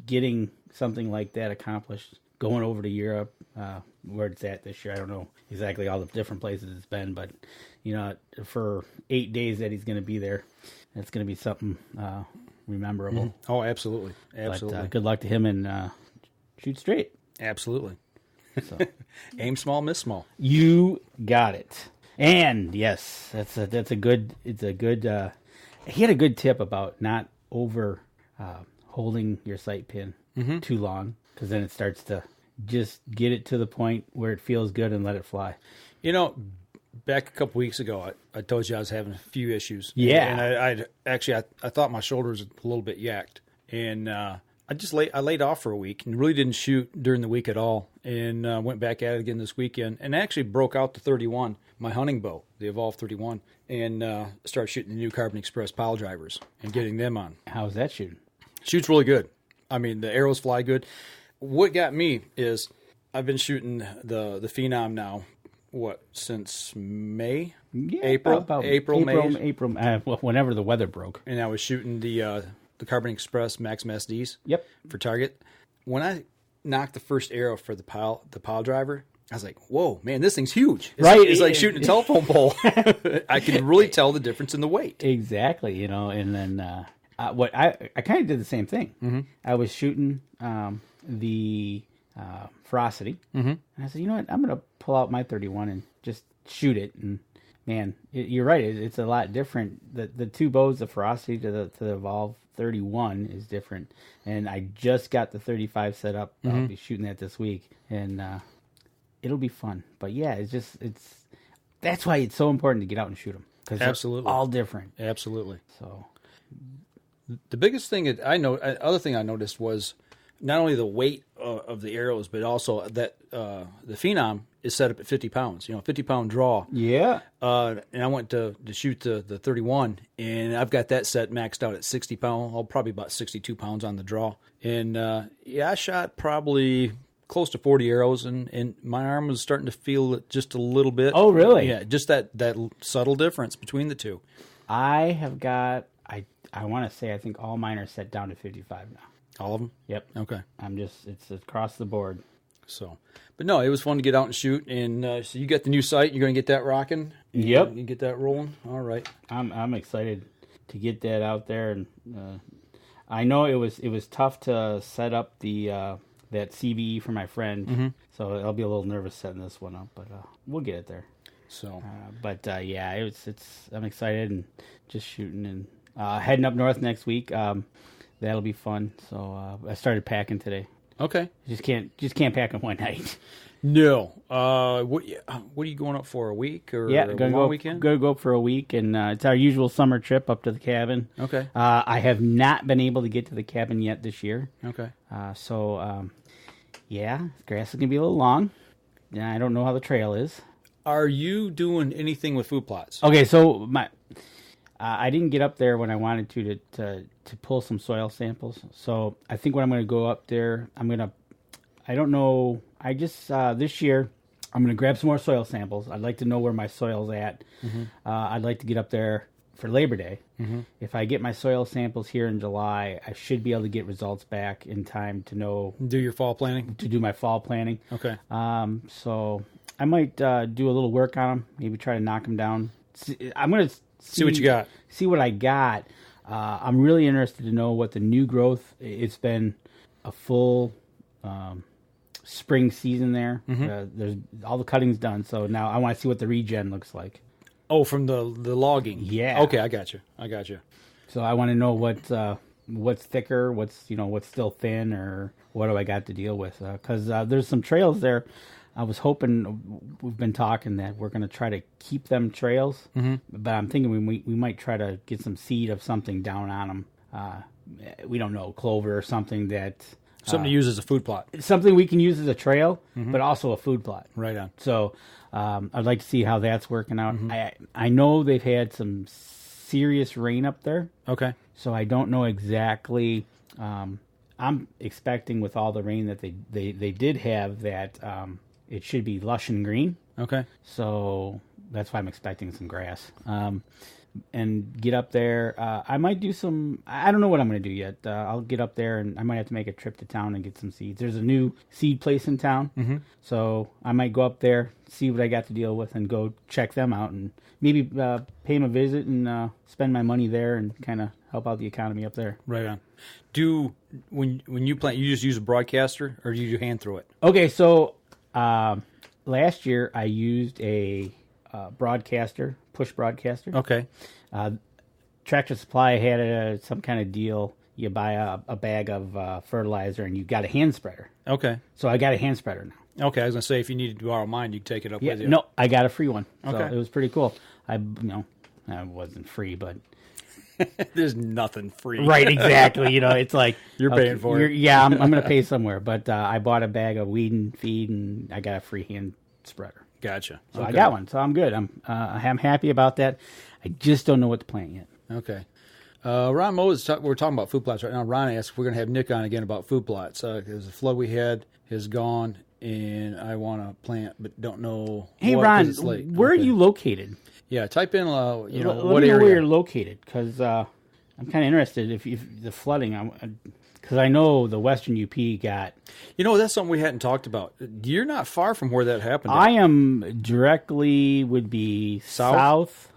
getting something like that accomplished. Going over to Europe, where it's at this year. I don't know exactly all the different places it's been, but, you know, for 8 days that he's going to be there, it's going to be something memorable. Mm-hmm. Oh, absolutely. Absolutely. But, good luck to him, and shoot straight. Absolutely. So. Aim small, miss small. You got it. And, yes, that's a good, he had a good tip about not over holding your sight pin too long. Because then it starts to just get it to the point where it feels good and let it fly. You know, back a couple weeks ago, I told you I was having a few issues. Yeah. And I thought my shoulder was a little bit yacked. And I laid off for a week and really didn't shoot during the week at all. And went back at it again this weekend. And actually broke out the 31, my hunting bow, the Evolve 31. And started shooting the new Carbon Express pile drivers and getting them on. How's that shooting? Shoots really good. I mean, the arrows fly good. What got me is I've been shooting the Phenom now, since May? Yeah, April, May? Whenever the weather broke. And I was shooting the Carbon Express Maxim SDs for target. When I knocked the first arrow for the pile driver, I was like, whoa, man, this thing's huge. It's like shooting a telephone pole. I can really tell the difference in the weight. Exactly, you know, and then I kind of did the same thing. Mm-hmm. I was shooting the Ferocity, and I said, you know what, I'm going to pull out my 31 and just shoot it. And man, you're right, it's a lot different. The two bows, the Ferocity to the Evolve 31 is different, and I just got the 35 set up. I'll be shooting that this week, and it'll be fun. But yeah, that's why it's so important to get out and shoot them, because they're all different. Absolutely. So the biggest thing other thing I noticed was not only the weight of the arrows, but also that the Phenom is set up at 50 pounds, 50-pound draw. Yeah. And I went to shoot the 31, and I've got that set maxed out at 60 pounds, probably about 62 pounds on the draw. And, I shot probably close to 40 arrows, and my arm was starting to feel it just a little bit. Oh, really? Yeah, just that subtle difference between the two. I have got, I want to say, I think all mine are set down to 55 now. All of them? Yep. Okay. It's across the board. So, but no, it was fun to get out and shoot. And so you got the new sight. You're going to get that rocking. Yep. You get that rolling. All right. I'm excited get that out there. And I know it was tough to set up the that CBE for my friend, so I'll be a little nervous setting this one up, but we'll get it there. So, yeah, it's I'm excited and just shooting and heading up north next week. That'll be fun. So I started packing today. Okay, just can't pack in one night. No. What are you going up for, a week or a long weekend? Gonna go for a week, and it's our usual summer trip up to the cabin. Okay. I have not been able to get to the cabin yet this year. Okay. Yeah, grass is gonna be a little long. I don't know how the trail is. Are you doing anything with food plots? Okay, so I didn't get up there when I wanted to pull some soil samples. So I think what I'm going to go up there, I don't know. I just this year I'm going to grab some more soil samples. I'd like to know where my soil's at. I'd like to get up there for Labor Day. If I get my soil samples here in July, I should be able to get results back in time to know. Do your fall planting? To do my fall planting. Okay. So I might do a little work on them. Maybe try to knock them down. I'm going to see what you got. See what I got. I'm really interested to know what the new growth. It's been a full spring season there. There's all the cutting's done, so now I want to see what the regen looks like. Oh, from the logging. Yeah. Okay, I got you. So I want to know what's thicker, what's still thin, or what do I got to deal with? Because there's some trails there. I was hoping, we've been talking that we're going to try to keep them trails, but I'm thinking we might try to get some seed of something down on them. We don't know, clover or something that... Something to use as a food plot. Something we can use as a trail, but also a food plot. Right on. So I'd like to see how that's working out. I know they've had some serious rain up there. Okay. So I don't know exactly... I'm expecting with all the rain that they did have that... it should be lush and green. Okay. So that's why I'm expecting some grass. And get up there. I might do some... I don't know what I'm going to do yet. I'll get up there, and I might have to make a trip to town and get some seeds. There's a new seed place in town. So I might go up there, see what I got to deal with, and go check them out, and maybe pay them a visit and spend my money there and kind of help out the economy up there. Right on. When you plant, you just use a broadcaster, or do you hand throw it? Okay, so... last year I used a push broadcaster. Okay. Tractor Supply had some kind of deal. You buy a bag of fertilizer and you got a hand spreader. Okay. So I got a hand spreader now. Okay, I was gonna say if you needed to borrow mine, you can take it up with you. No, I got a free one. So okay. It was pretty cool. It wasn't free, but there's nothing free. Right, exactly. It's like you're paying for it. Yeah, I'm going to pay somewhere. But I bought a bag of weed and feed, and I got a free hand spreader. Gotcha. So I got one, so I'm good. I'm happy about that. I just don't know what to plant yet. Okay. Ron Moe we're talking about food plots right now. Ron asked if we're going to have Nick on again about food plots. Because the flood we had is gone, and I want to plant, but don't know. Hey, what, Ron, it's late. Where are you located? Yeah, type in, let what me know area. Where you're located, because I'm kind of interested if the flooding, because I know the Western UP got... that's something we hadn't talked about. You're not far from where that happened. I am would be southeast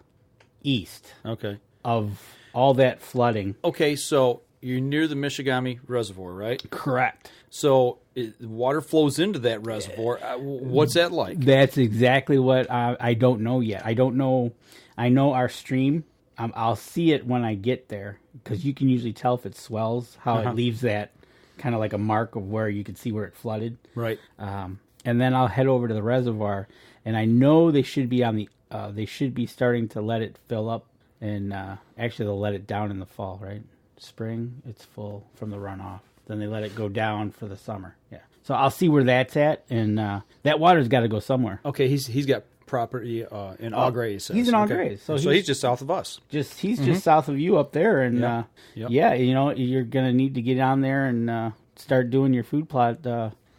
of all that flooding. Okay, so you're near the Michigami Reservoir, right? Correct. So the water flows into that reservoir. What's that like? That's exactly what I don't know yet. I don't know. I know our stream. I'll see it when I get there, because you can usually tell if it swells, how it leaves that kind of like a mark of where you can see where it flooded. Right. And then I'll head over to the reservoir, and I know they should be they should be starting to let it fill up, and actually they'll let it down in the fall, right? Spring, it's full from the runoff. Then they let it go down for the summer. Yeah. So I'll see where that's at, and that water's got to go somewhere. Okay, he's got property in Augrays. He's in Augrays. So he's just south of us. He's just south of you up there, and you're going to need to get on there and start doing your food plot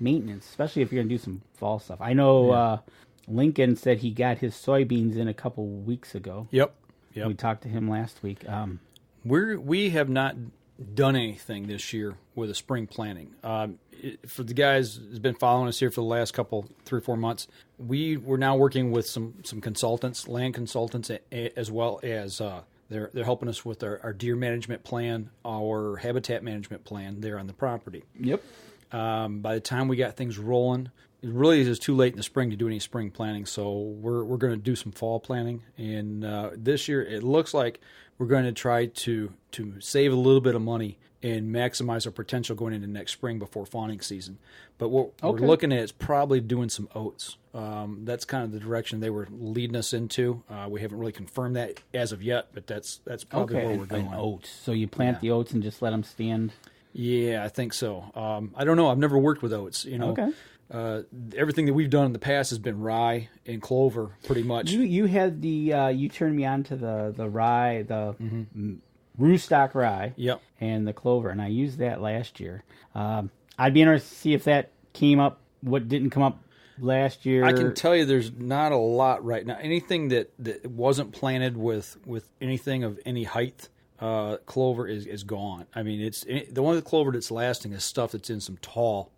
maintenance, especially if you're going to do some fall stuff. I know Lincoln said he got his soybeans in a couple weeks ago. Yep. We talked to him last week. We have not done anything this year with a spring planting. For the guys who's been following us here for the last 3 or 4 months, we're now working with some consultants, land consultants, as well as They're helping us with our deer management plan, our habitat management plan there on the property. Yep. By the time we got things rolling, it really is too late in the spring to do any spring planning. So we're going to do some fall planning, and this year it looks like we're going to try to save a little bit of money and maximize our potential going into next spring before fawning season. But what we're looking at is probably doing some oats. That's kind of the direction they were leading us into. We haven't really confirmed that as of yet, but that's probably where we're going. Oats. So you plant the oats and just let them stand? Yeah, I think so. I don't know. I've never worked with oats. Everything that we've done in the past has been rye and clover, pretty much. You had you turned me on to the rye, the rootstock rye, and the clover, and I used that last year. I'd be interested to see if that came up. What didn't come up last year? I can tell you, there's not a lot right now. Anything that wasn't planted with anything of any height, clover is gone. I mean, it's the one with the clover that's lasting is stuff that's in some tall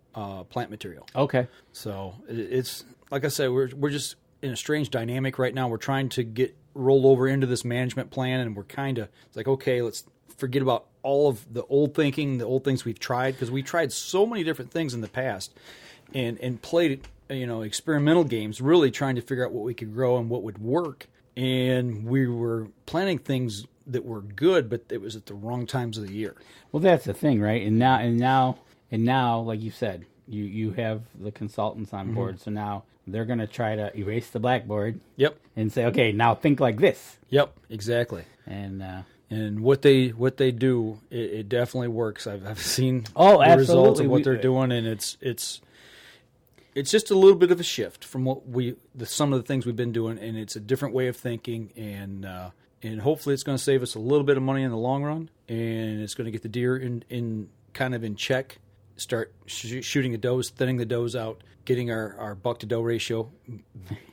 plant material. Okay. So it's like I said, we're just in a strange dynamic right now. We're trying to get rolled over into this management plan, and we're kind of it's like, okay, let's forget about all of the old thinking, the old things we've tried, because we tried so many different things in the past, and played experimental games, really trying to figure out what we could grow and what would work. And we were planning things that were good, but it was at the wrong times of the year. Well, that's the thing, right? And now, like you said, you have the consultants on board, so now they're going to try to erase the blackboard. Yep. And say, okay, now think like this. Yep, exactly. And what they do, it definitely works. I've seen the results of what they're doing, and it's just a little bit of a shift from some of the things we've been doing, and it's a different way of thinking, and hopefully it's going to save us a little bit of money in the long run, and it's going to get the deer in kind of in check. Start shooting the does, thinning the does out, getting our buck to doe ratio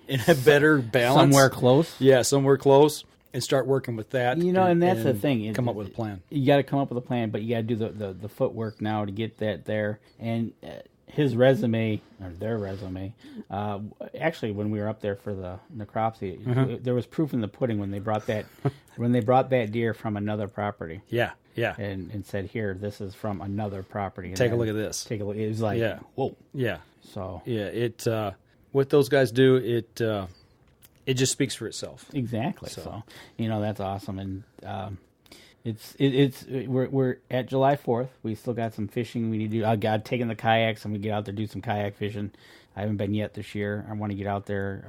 in a better balance. Somewhere close. Yeah, somewhere close, and start working with that. And that's the thing. Come up with a plan. You got to come up with a plan, but you got to do the footwork now to get that there. And his resume, or their resume, actually, when we were up there for the necropsy, there was proof in the pudding when they brought that deer from another property. Yeah. And said, here, this is from another property. And take a look at this. Take a look. It was like, whoa. Yeah. So. Yeah, what those guys do, it just speaks for itself. Exactly. So that's awesome. And we're at July 4th. We still got some fishing we need to do. I got taking the kayaks and we get out there, do some kayak fishing. I haven't been yet this year. I want to get out there.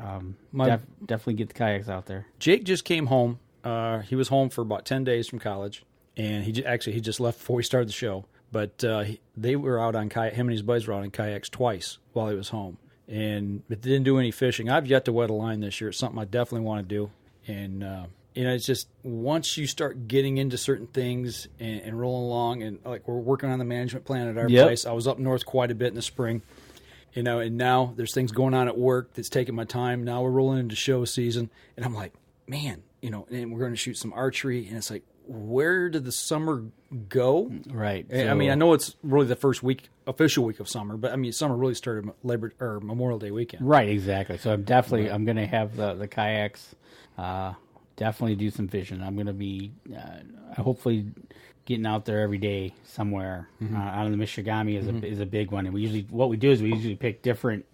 Definitely get the kayaks out there. Jake just came home. He was home for about 10 days from college. And he just left before we started the show. But they were out on kayak. Him and his buddies were out on kayaks twice while he was home, but didn't do any fishing. I've yet to wet a line this year. It's something I definitely want to do. And it's just once you start getting into certain things and rolling along, and like we're working on the management plan at our place. I was up north quite a bit in the spring, and now there's things going on at work that's taking my time. Now we're rolling into show season, and I'm like, man, and we're going to shoot some archery, and it's like, where did the summer go? Right. I mean, I know it's really the first official week of summer, but I mean, summer really started Memorial Day weekend. Right, exactly. So I'm going to have the kayaks, definitely do some fishing. I'm going to be hopefully getting out there every day somewhere. Out in the Michigami is a big one. And we usually pick different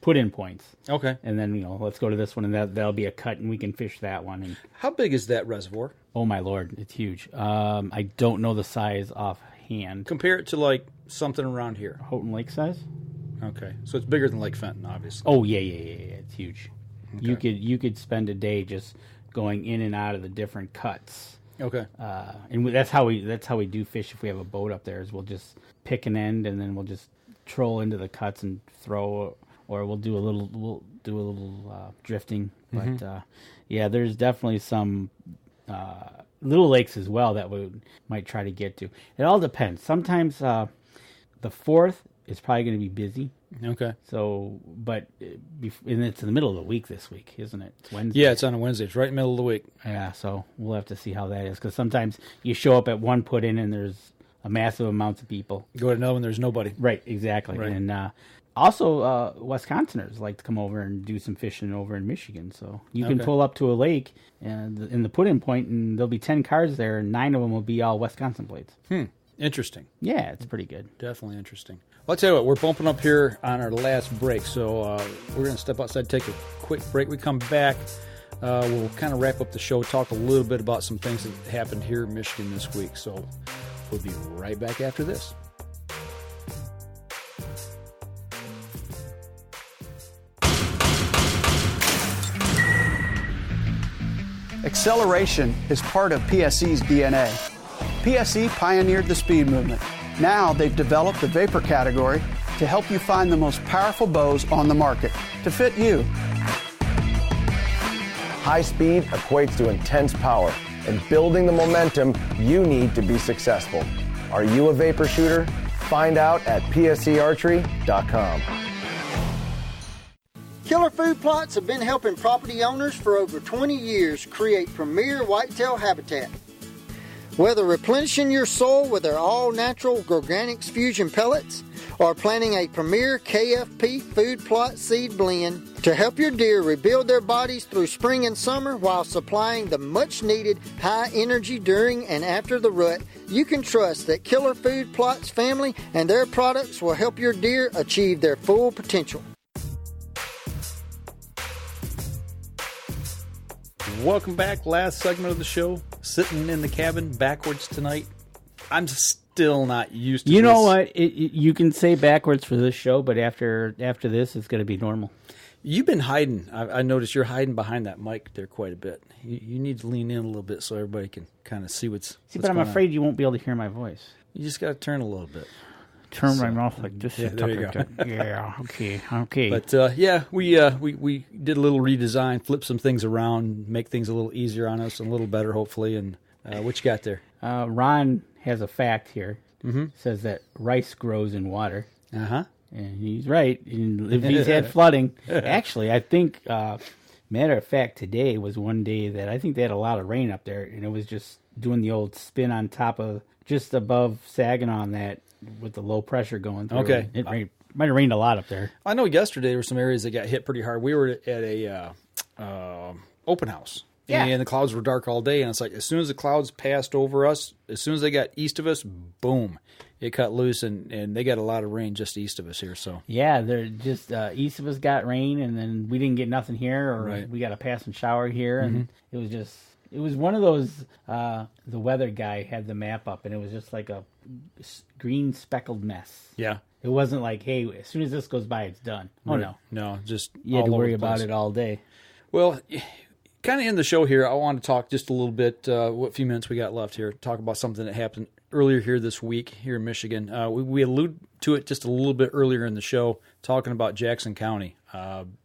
put-in points. Okay. And then, let's go to this one, and that'll be a cut, and we can fish that one. And how big is that reservoir? Oh, my Lord. It's huge. I don't know the size offhand. Compare it to, like, something around here. Houghton Lake size? Okay. So it's bigger than Lake Fenton, obviously. Oh, yeah. It's huge. Okay. You could spend a day just going in and out of the different cuts. Okay. And that's how we do fish if we have a boat up there, is we'll just pick an end, and then we'll just troll into the cuts and throw, or we'll do a little drifting. But there's definitely some little lakes as well that we might try to get to. It all depends. Sometimes the 4th is probably going to be busy. Okay. So, and it's in the middle of the week this week, isn't it? It's Wednesday. Yeah, it's on a Wednesday. It's right in the middle of the week. Yeah, so we'll have to see how that is, because sometimes you show up at one put-in and there's a massive amount of people. Go to another one, there's nobody. Right, exactly. Right. And Also, Wisconsiners like to come over and do some fishing over in Michigan. So you can pull up to a lake and in the put-in point, and there'll be 10 cars there, and 9 of them will be all Wisconsin plates. Interesting. Yeah, it's pretty good. Definitely interesting. Well, I'll tell you what, we're bumping up here on our last break, so we're going to step outside, take a quick break. We come back, we'll kind of wrap up the show, talk a little bit about some things that happened here in Michigan this week. So we'll be right back after this. Acceleration is part of PSE's DNA. PSE pioneered the speed movement. Now they've developed the vapor category to help you find the most powerful bows on the market to fit you. High speed equates to intense power and building the momentum you need to be successful. Are you a vapor shooter? Find out at PSEArchery.com. Killer Food Plots have been helping property owners for over 20 years create premier whitetail habitat. Whether replenishing your soil with their all-natural Organics Fusion pellets or planting a premier KFP food plot seed blend to help your deer rebuild their bodies through spring and summer while supplying the much-needed high energy during and after the rut, you can trust that Killer Food Plots family and their products will help your deer achieve their full potential. Welcome back. Last segment of the show. Sitting in the cabin backwards tonight. I'm still not used to this. You know what? You can say backwards for this show, but after this, it's going to be normal. You've been hiding. I noticed you're hiding behind that mic there quite a bit. You need to lean in a little bit so everybody can kind of see what's but I'm afraid you won't be able to hear my voice. You just got to turn a little bit. Turn my mouth like this. Yeah, there you go. Yeah, okay. But we did a little redesign, flip some things around, make things a little easier on us, and a little better, hopefully. And what you got there? Ron has a fact here. Mm-hmm. Says that rice grows in water. Uh-huh. And he's right. And if he's had flooding, actually, I think, matter of fact, today was one day that I think they had a lot of rain up there, and it was just doing the old spin on top of, just above Saginaw on that, with the low pressure going through. Okay. It might have rained a lot up there. I know yesterday there were some areas that got hit pretty hard. We were at a open house. Yeah. And the clouds were dark all day. And it's like, as soon as the clouds passed over us, as soon as they got east of us, boom, it cut loose. And they got a lot of rain just east of us here. So yeah, they're just east of us got rain, and then we didn't get nothing here, or right. we got a pass and shower here. And it was one of those, the weather guy had the map up, and it was just like a green speckled mess. Yeah. It wasn't like, hey, as soon as this goes by, it's done. Oh, right. no. No, just you had to worry about it all day. Well, kind of in the show here, I want to talk just a little bit, what few minutes we got left here, talk about something that happened earlier here this week here in Michigan. We allude to it just a little bit earlier in the show, talking about Jackson County.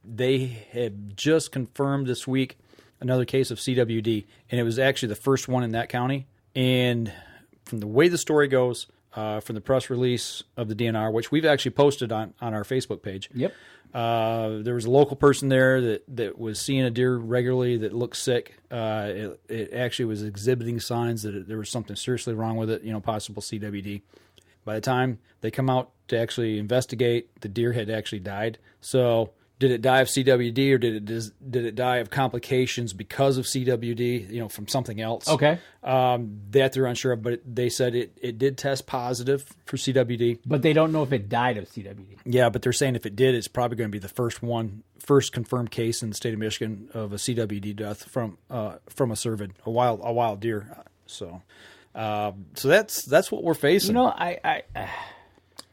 They have just confirmed this week another case of CWD, and it was actually the first one in that county. And from the way the story goes, from the press release of the DNR, which we've actually posted on our Facebook page. Yep. There was a local person there that was seeing a deer regularly that looked sick. It actually was exhibiting signs that there was something seriously wrong with it, possible CWD. By the time they come out to actually investigate, the deer had actually died. So did it die of CWD, or did it die of complications because of CWD, from something else? Okay. That they're unsure of, but they said it did test positive for CWD. But they don't know if it died of CWD. Yeah, but they're saying if it did, it's probably going to be the first confirmed case in the state of Michigan of a CWD death from a cervid, a wild deer. So that's what we're facing.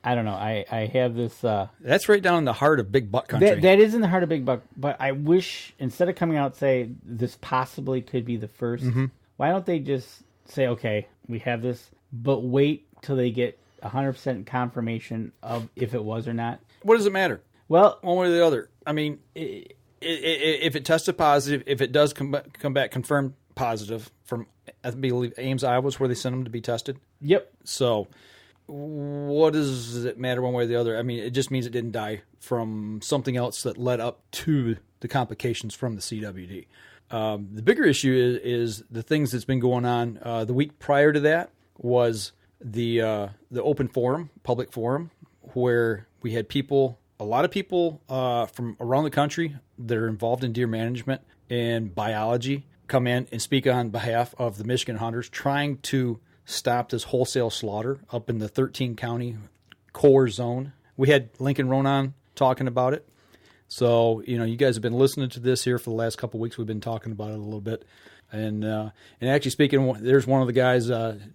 I don't know. I have this. That's right down in the heart of big buck country. That is in the heart of big buck. But I wish, instead of coming out and say this possibly could be the first, why don't they just say, okay, we have this, but wait till they get 100% confirmation of if it was or not? What does it matter? Well, one way or the other. I mean, if it tested positive, if it does come back confirmed positive from, I believe, Ames, Iowa, where they sent them to be tested. Yep. So what does it matter one way or the other? I mean, it just means it didn't die from something else that led up to the complications from the CWD. The bigger issue is the things that's been going on. The week prior to that was the open forum, public forum, where we had people a lot of people from around the country that are involved in deer management and biology come in and speak on behalf of the Michigan hunters, trying to stop this wholesale slaughter up in the 13-county core zone. We had Lincoln Ronan talking about it. So, you guys have been listening to this here for the last couple of weeks. We've been talking about it a little bit. And actually speaking, there's one of the guys,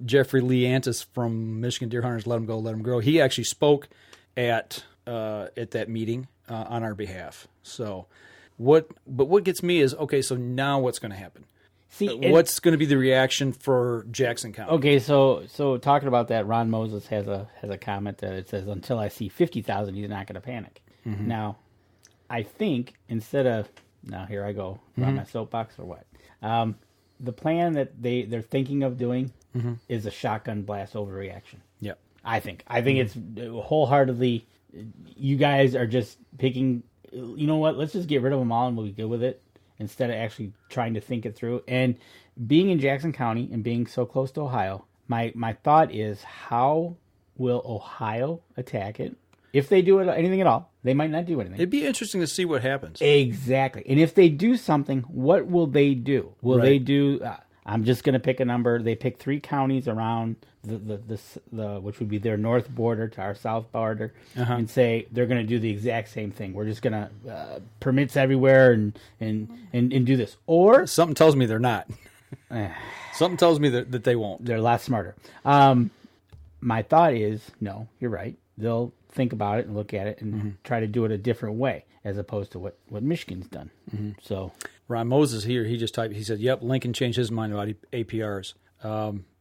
Jeffrey Lee Antis from Michigan Deer Hunters, Let 'em Go, Let 'em Grow. He actually spoke at that meeting on our behalf. So what gets me is, okay, so now what's going to happen? See, what's going to be the reaction for Jackson County? Okay, so talking about that, Ron Moses has a comment that it says, until I see 50,000, he's not going to panic. Mm-hmm. Now, I think instead of, now here I go, on my soapbox or what? The plan that they're thinking of doing is a shotgun blast overreaction. Yep. I think it's wholeheartedly, you guys are just picking, you know what, let's just get rid of them all and we'll be good with it, instead of actually trying to think it through. And being in Jackson County and being so close to Ohio, my thought is, how will Ohio attack it? If they do anything at all, they might not do anything. It'd be interesting to see what happens. Exactly. And if they do something, what will they do? Will they do, I'm just going to pick a number. They pick 3 counties around the which would be their north border to our south border, and say they're going to do the exact same thing. We're just going to permits everywhere and do this. Or something tells me they're not. Something tells me that they won't. They're a lot smarter. My thought is, no, you're right. They'll think about it and look at it and try to do it a different way, as opposed to what Michigan's done. So Ron Moses here, he just typed, he said, yep, Lincoln changed his mind about APRs.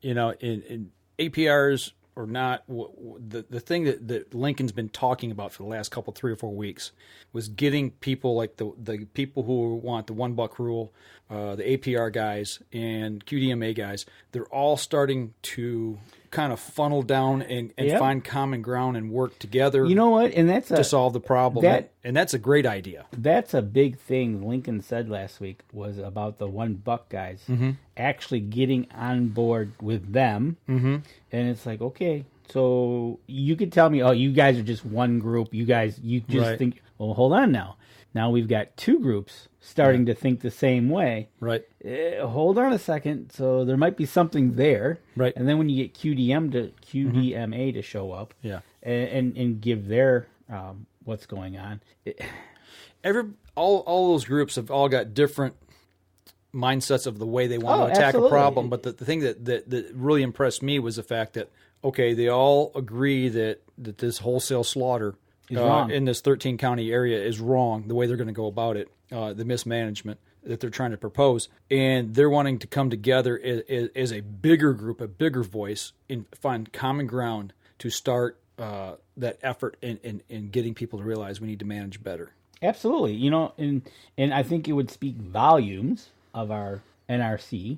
In APRs or not, the thing that Lincoln's been talking about for the last 3 or 4 weeks was getting people like the people who want the $1 rule, the APR guys and QDMA guys, they're all starting to kind of funnel down and find common ground and work together. You know what? And that's to solve the problem. And that's a great idea. That's a big thing Lincoln said last week, was about the $1 guys actually getting on board with them. And it's like, okay, so you could tell me, oh, you guys are just one group. You just think, well, hold on now. Now we've got 2 groups starting to think the same way. Right. Hold on a second. So there might be something there. Right. And then when you get QDMA to show up, and give their what's going on. All those groups have all got different mindsets of the way they want to attack absolutely. a problem. But the thing that really impressed me was the fact that, okay, they all agree that this wholesale slaughter in this 13-county area is wrong, the way they're going to go about it, the mismanagement that they're trying to propose. And they're wanting to come together as a bigger group, a bigger voice, and find common ground to start that effort in getting people to realize we need to manage better. Absolutely. And I think it would speak volumes of our NRC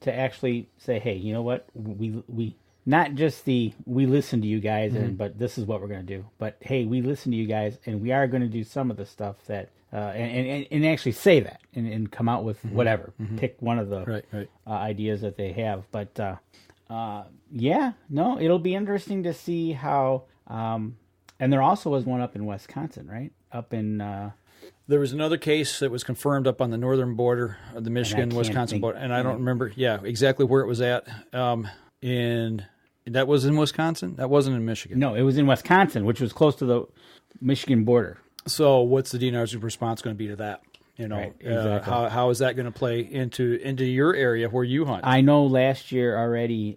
to actually say, hey, you know what, we not just we listen to you guys, but this is what we're going to do. But hey, we listen to you guys, and we are going to do some of the stuff that, and actually say that, and come out with whatever. Pick one of the ideas that they have. But it'll be interesting to see how. And there also was one up in Wisconsin, right? Up in. There was another case that was confirmed up on the northern border of the Michigan-Wisconsin border, and I don't remember, exactly where it was at. And that was in Wisconsin? That wasn't in Michigan. No, it was in Wisconsin, which was close to the Michigan border. So what's the DNR's response going to be to that? Right, exactly. How is that going to play into your area where you hunt? I know last year already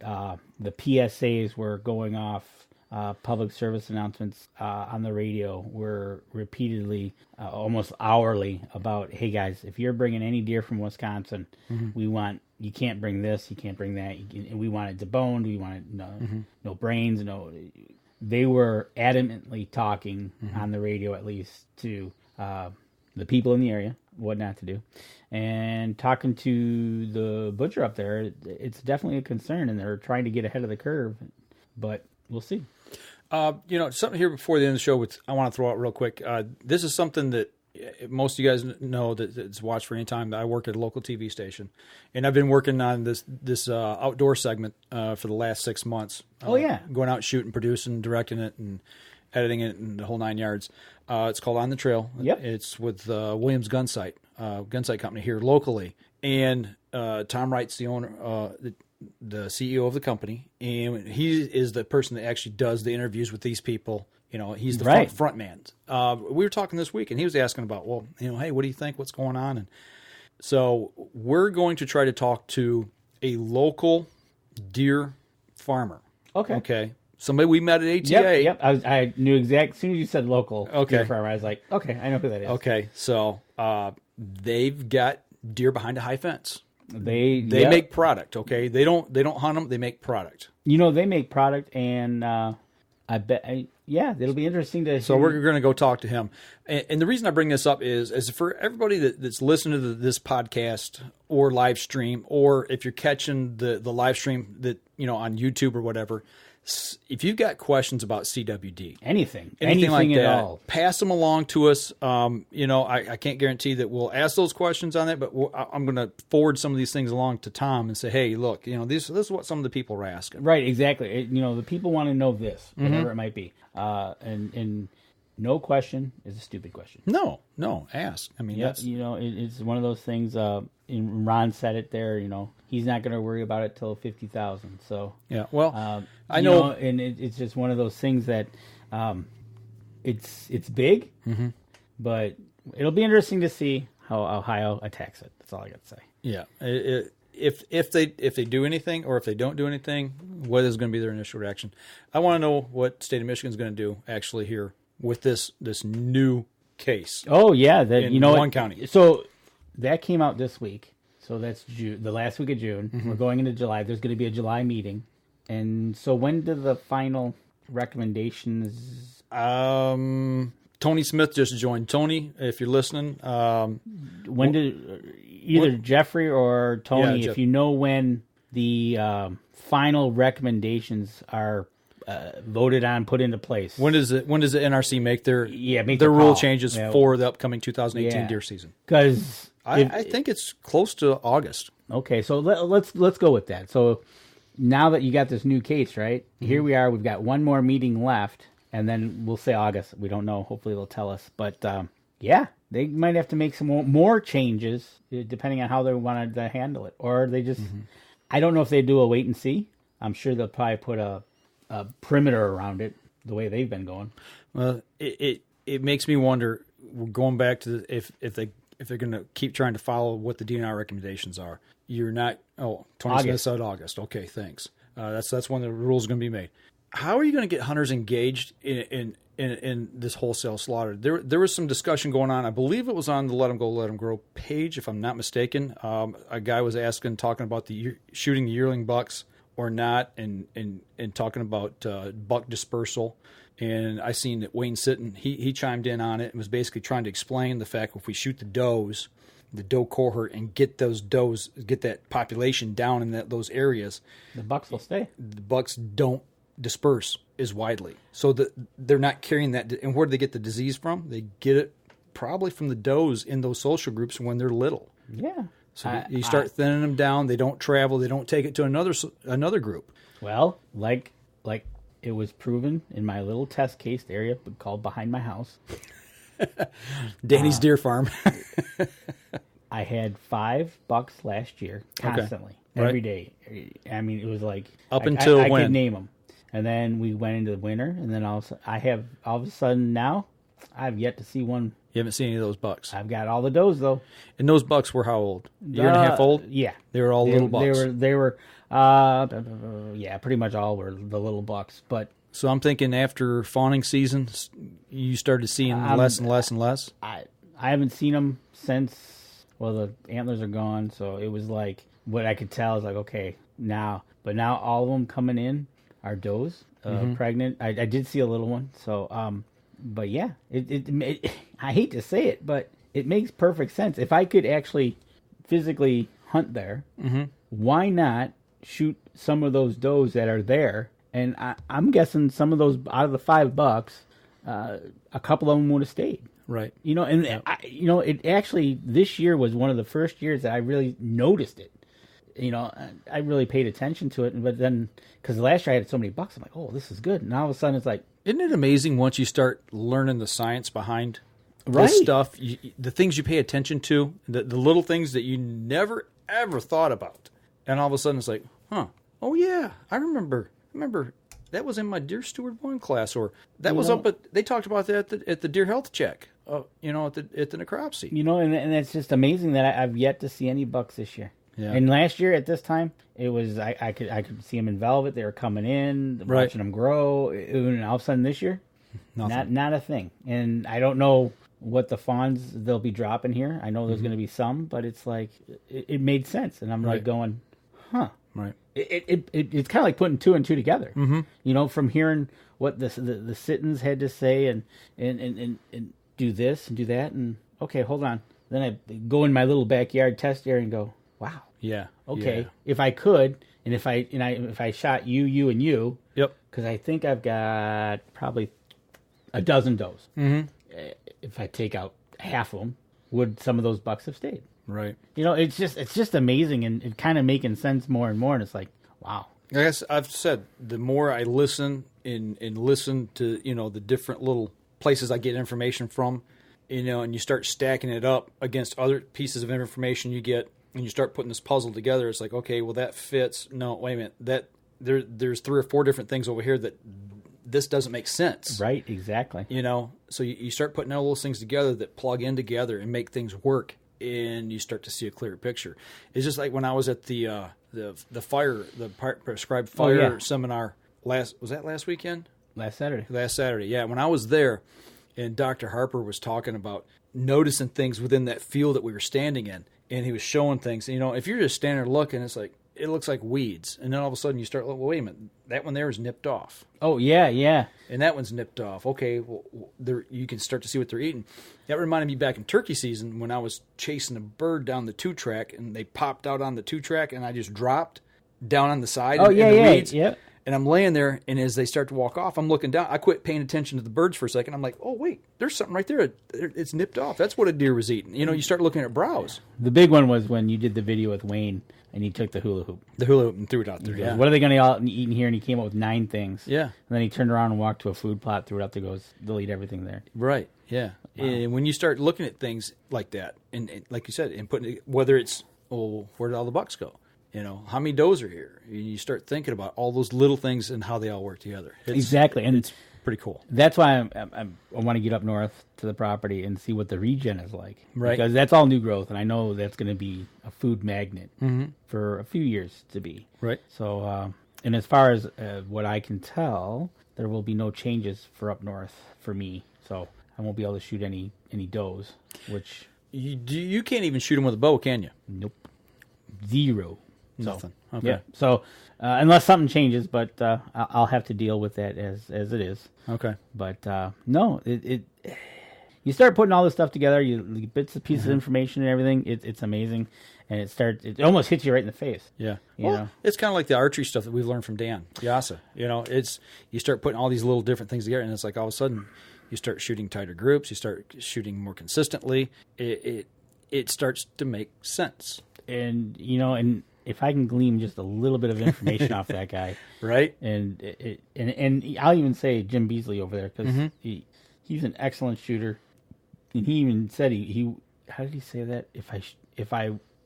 the PSAs were going off. Public service announcements on the radio were repeatedly, almost hourly, about, hey guys, if you're bringing any deer from Wisconsin, you can't bring this, you can't bring that, we want it deboned, we want it no brains, no. They were adamantly talking on the radio, at least, to the people in the area, what not to do, and talking to the butcher up there. It's definitely a concern, and they're trying to get ahead of the curve, but we'll see. Something here before the end of the show, which I want to throw out real quick. This is something that most of you guys know that's watched for any time. I work at a local TV station, and I've been working on this outdoor segment for the last 6 months. Going out shooting, producing, directing it, and editing it and the whole 9 yards. It's called On the Trail. Yep. It's with Williams Gunsight Company here locally. And Tom Wright's the owner, the CEO of the company, and he is the person that actually does the interviews with these people. He's the front man. We were talking this week, and he was asking about, well, hey, what do you think? What's going on? And so we're going to try to talk to a local deer farmer. Okay. Somebody we met at ATA. Yep. I knew exactly. As soon as you said local deer farmer, I was like, okay, I know who that is. Okay. So they've got deer behind a high fence. They make product. Okay. They don't hunt them. They make product. They make product, and I bet. It'll be interesting to. So we're going to go talk to him, and the reason I bring this up is for everybody that's listening to this podcast or live stream, or if you're catching the live stream that on YouTube or whatever. If you've got questions about CWD, anything like at that, all, pass them along to us. I can't guarantee that we'll ask those questions on it, but I'm going to forward some of these things along to Tom and say, hey, look, this is what some of the people are asking. Right, exactly. The people want to know this, whatever it might be, and no question is a stupid question. No, ask. I mean, that's it's one of those things. And Ron said it there. He's not going to worry about it till 50,000. So yeah, well, I know, and it's just one of those things that it's big, but it'll be interesting to see how Ohio attacks it. That's all I got to say. Yeah, if they do anything or if they don't do anything, what is going to be their initial reaction? I want to know what state of Michigan is going to do actually here with this new case. Oh yeah, in one county. So that came out this week. So that's June, the last week of June. We're going into July. There's going to be a July meeting. And so when do the final recommendations? Tony Smith just joined. Tony, if you're listening. When did either Jeffrey or Tony, if you know when the final recommendations are voted on, put into place. When does the NRC make their their rule changes for the upcoming 2018 deer season? Because I think it's close to August. Okay, so let's go with that. So now that you got this new case, right? Here we are. We've got one more meeting left, and then we'll say August. We don't know. Hopefully they'll tell us. But they might have to make some more changes depending on how they wanted to handle it, or they just. I don't know if they do a wait and see. I'm sure they'll probably put a perimeter around it the way they've been going. Well, it makes me wonder. We're going back to if they're going to keep trying to follow what the DNR recommendations are. You're not. Oh, Tony Smith said August. Okay, thanks. That's when the rules are going to be made. How are you going to get hunters engaged in this wholesale slaughter? There was some discussion going on. I believe it was on the Let 'Em Go, Let 'Em Grow page, if I'm not mistaken. A guy was talking about shooting the yearling bucks or not, and talking about buck dispersal. And I seen that Wayne Sitton, he chimed in on it and was basically trying to explain the fact if we shoot the doe cohort, and get those does, get that population down in those areas, the bucks will stay. The bucks don't disperse as widely. So they're not carrying that. And where do they get the disease from? They get it probably from the does in those social groups when they're little. Yeah. So you start thinning them down. They don't travel. They don't take it to another group. Well, like it was proven in my little test case area called behind my house. Danny's Deer Farm. I had 5 bucks last year constantly, every day. I mean, it was like up until I when? could name them. And then we went into the winter, and then all of a sudden now I've yet to see one. You haven't seen any of those bucks. I've got all the does though. And those bucks were how old? Year and a half old? Yeah, they were all little bucks. They were pretty much all were the little bucks. But so I'm thinking after fawning season, you started seeing less and less and less. I haven't seen them since. Well, the antlers are gone, so it was like what I could tell is like okay now, but now all of them coming in are does, pregnant. I did see a little one, so but yeah, it I hate to say it, but it makes perfect sense. If I could actually physically hunt there, why not shoot some of those does that are there? And I'm guessing some of those out of the 5 bucks, a couple of them would have stayed. Right. You know, and it actually this year was one of the first years that I really noticed it. You know, I really paid attention to it, but then because last year I had so many bucks, I'm like, oh, this is good. And all of a sudden it's like, Isn't it amazing once you start learning the science behind Right. this stuff, the things you pay attention to, the little things that you never, ever thought about. And all of a sudden it's like, oh yeah, I remember that was in my Deer Steward 1 class, or that was up at, they talked about that at the Deer Health Check, at the necropsy. And it's just amazing that I've yet to see any bucks this year. Yeah. And last year at this time, it was I could see them in velvet. They were coming in, watching them grow. And all of a sudden this year, not a thing. And I don't know what the fawns they'll be dropping here. I know there's going to be some, but it's like it made sense, and I'm like going, huh? Right. It's kind of like putting 2 and 2 together. Mm-hmm. From hearing what the Sittons had to say and do this and do that, and okay, hold on. Then I go in my little backyard test area and go, wow. Yeah. Okay. Yeah. If I could, and if I shot you, and you. Yep. Because I think I've got probably a dozen does. Mm-hmm. If I take out half of them, would some of those bucks have stayed? Right. It's just amazing, and it kind of making sense more and more. And it's like, wow. I guess I've said the more I listen and listen to the different little places I get information from, and you start stacking it up against other pieces of information you get, and you start putting this puzzle together. It's like, okay, well that fits. No, wait a minute. That there's 3 or 4 different things over here that this doesn't make sense. Right, exactly. So you start putting all those things together that plug in together and make things work, and you start to see a clearer picture. It's just like when I was at the prescribed fire seminar last weekend? Last Saturday. Last Saturday, yeah. When I was there, and Dr. Harper was talking about noticing things within that field that we were standing in, and he was showing things. If you're just standing there looking, it's like, it looks like weeds. And then all of a sudden you start, well, wait a minute, that one there is nipped off. Oh, yeah. And that one's nipped off. Okay, well, you can start to see what they're eating. That reminded me back in turkey season when I was chasing a bird down the 2-track, and they popped out on the 2-track, and I just dropped down on the side in the weeds. Yeah. And I'm laying there, and as they start to walk off, I'm looking down. I quit paying attention to the birds for a second. I'm like, oh, wait, there's something right there. It's nipped off. That's what a deer was eating. You start looking at browse. The big one was when you did the video with Wayne, and he took the hula hoop. The hula hoop and threw it out there, yeah. What are they going to eat in here? And he came up with 9 things. Yeah. And then he turned around and walked to a food plot, threw it out there, goes, they'll eat everything there. Right, yeah. Wow. And when you start looking at things like that, and like you said, and putting whether it's, where did all the bucks go? How many does are here? You start thinking about all those little things and how they all work together. Exactly, and it's pretty cool. That's why I want to get up north to the property and see what the regen is like. Right. Because that's all new growth, and I know that's going to be a food magnet for a few years to be. Right. So, and as far as what I can tell, there will be no changes for up north for me. So I won't be able to shoot any does, which... You can't even shoot them with a bow, can you? Nope. Zero. Nothing. So, okay. Yeah. So unless something changes, but I'll have to deal with that as it is. Okay. But no, you start putting all this stuff together, you bits and pieces of information and everything. It's amazing, and it almost hits you right in the face. Yeah. You know? It's kind of like the archery stuff that we've learned from Dan Jasa. You start putting all these little different things together, and it's like all of a sudden you start shooting tighter groups, you start shooting more consistently. It starts to make sense. And and if I can glean just a little bit of information off that guy, right? And I'll even say Jim Beasley over there, because he's an excellent shooter, and he even said he how did he say that?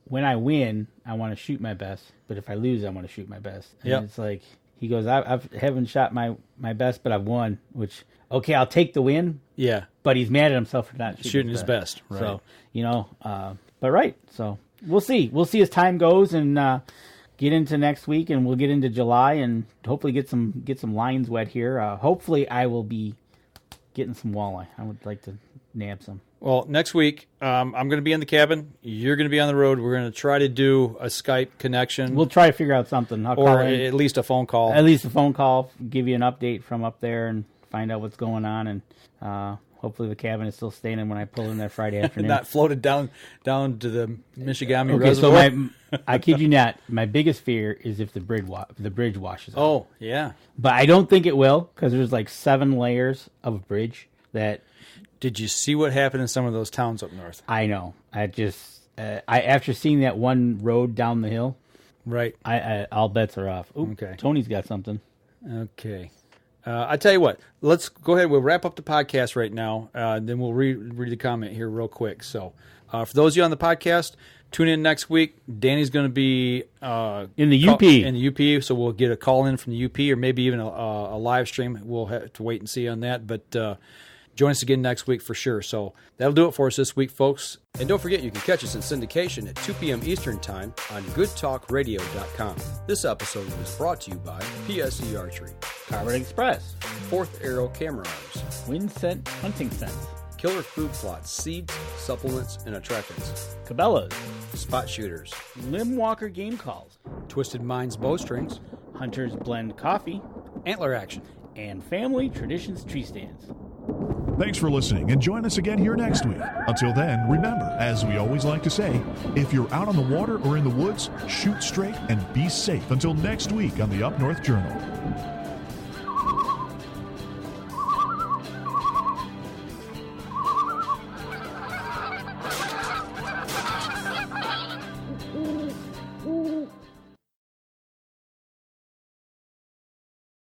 When I win, I want to shoot my best, but if I lose, I want to shoot my best. And it's like he goes, I haven't shot my best, but I've won. Which I'll take the win. Yeah, but he's mad at himself for not shooting his best. Right. So but so. We'll see. We'll see as time goes and get into next week, and we'll get into July and hopefully get some lines wet here. Hopefully, I will be getting some walleye. I would like to nab some. Well, next week I'm going to be in the cabin. You're going to be on the road. We're going to try to do a Skype connection. We'll try to figure out something. Or at least a phone call. At least a phone call. Give you an update from up there and find out what's going on, and hopefully the cabin is still staying in when I pull in there Friday afternoon. Not floated down to the Michigami Reservoir. So I kid you not, my biggest fear is if the bridge washes out. Oh, yeah. But I don't think it will, because there's like 7 layers of a bridge that... Did you see what happened in some of those towns up north? I know. After seeing that one road down the hill, right? All bets are off. Ooh, okay. Tony's got something. Okay. I tell you what, let's go ahead. We'll wrap up the podcast right now. Then we'll read the comment here real quick. So for those of you on the podcast, tune in next week. Danny's going to be in the UP. In the UP, so we'll get a call in from the UP or maybe even a live stream. We'll have to wait and see on that. But join us again next week for sure. So that'll do it for us this week, folks. And don't forget, you can catch us in syndication at 2 p.m. Eastern Time on goodtalkradio.com. This episode was brought to you by PSE Archery, Powered Express, Fourth Arrow Camera Arms, Windscent Hunting Scents, Killer Food Plots, Seeds, Supplements, and Attractants, Cabela's, Spot Shooters, Limb Walker Game Calls, Twisted Minds Bowstrings, Hunter's Blend Coffee, Antler Action, and Family Traditions Tree Stands. Thanks for listening, and join us again here next week. Until then, remember, as we always like to say, if you're out on the water or in the woods, shoot straight and be safe until next week on the Up North Journal.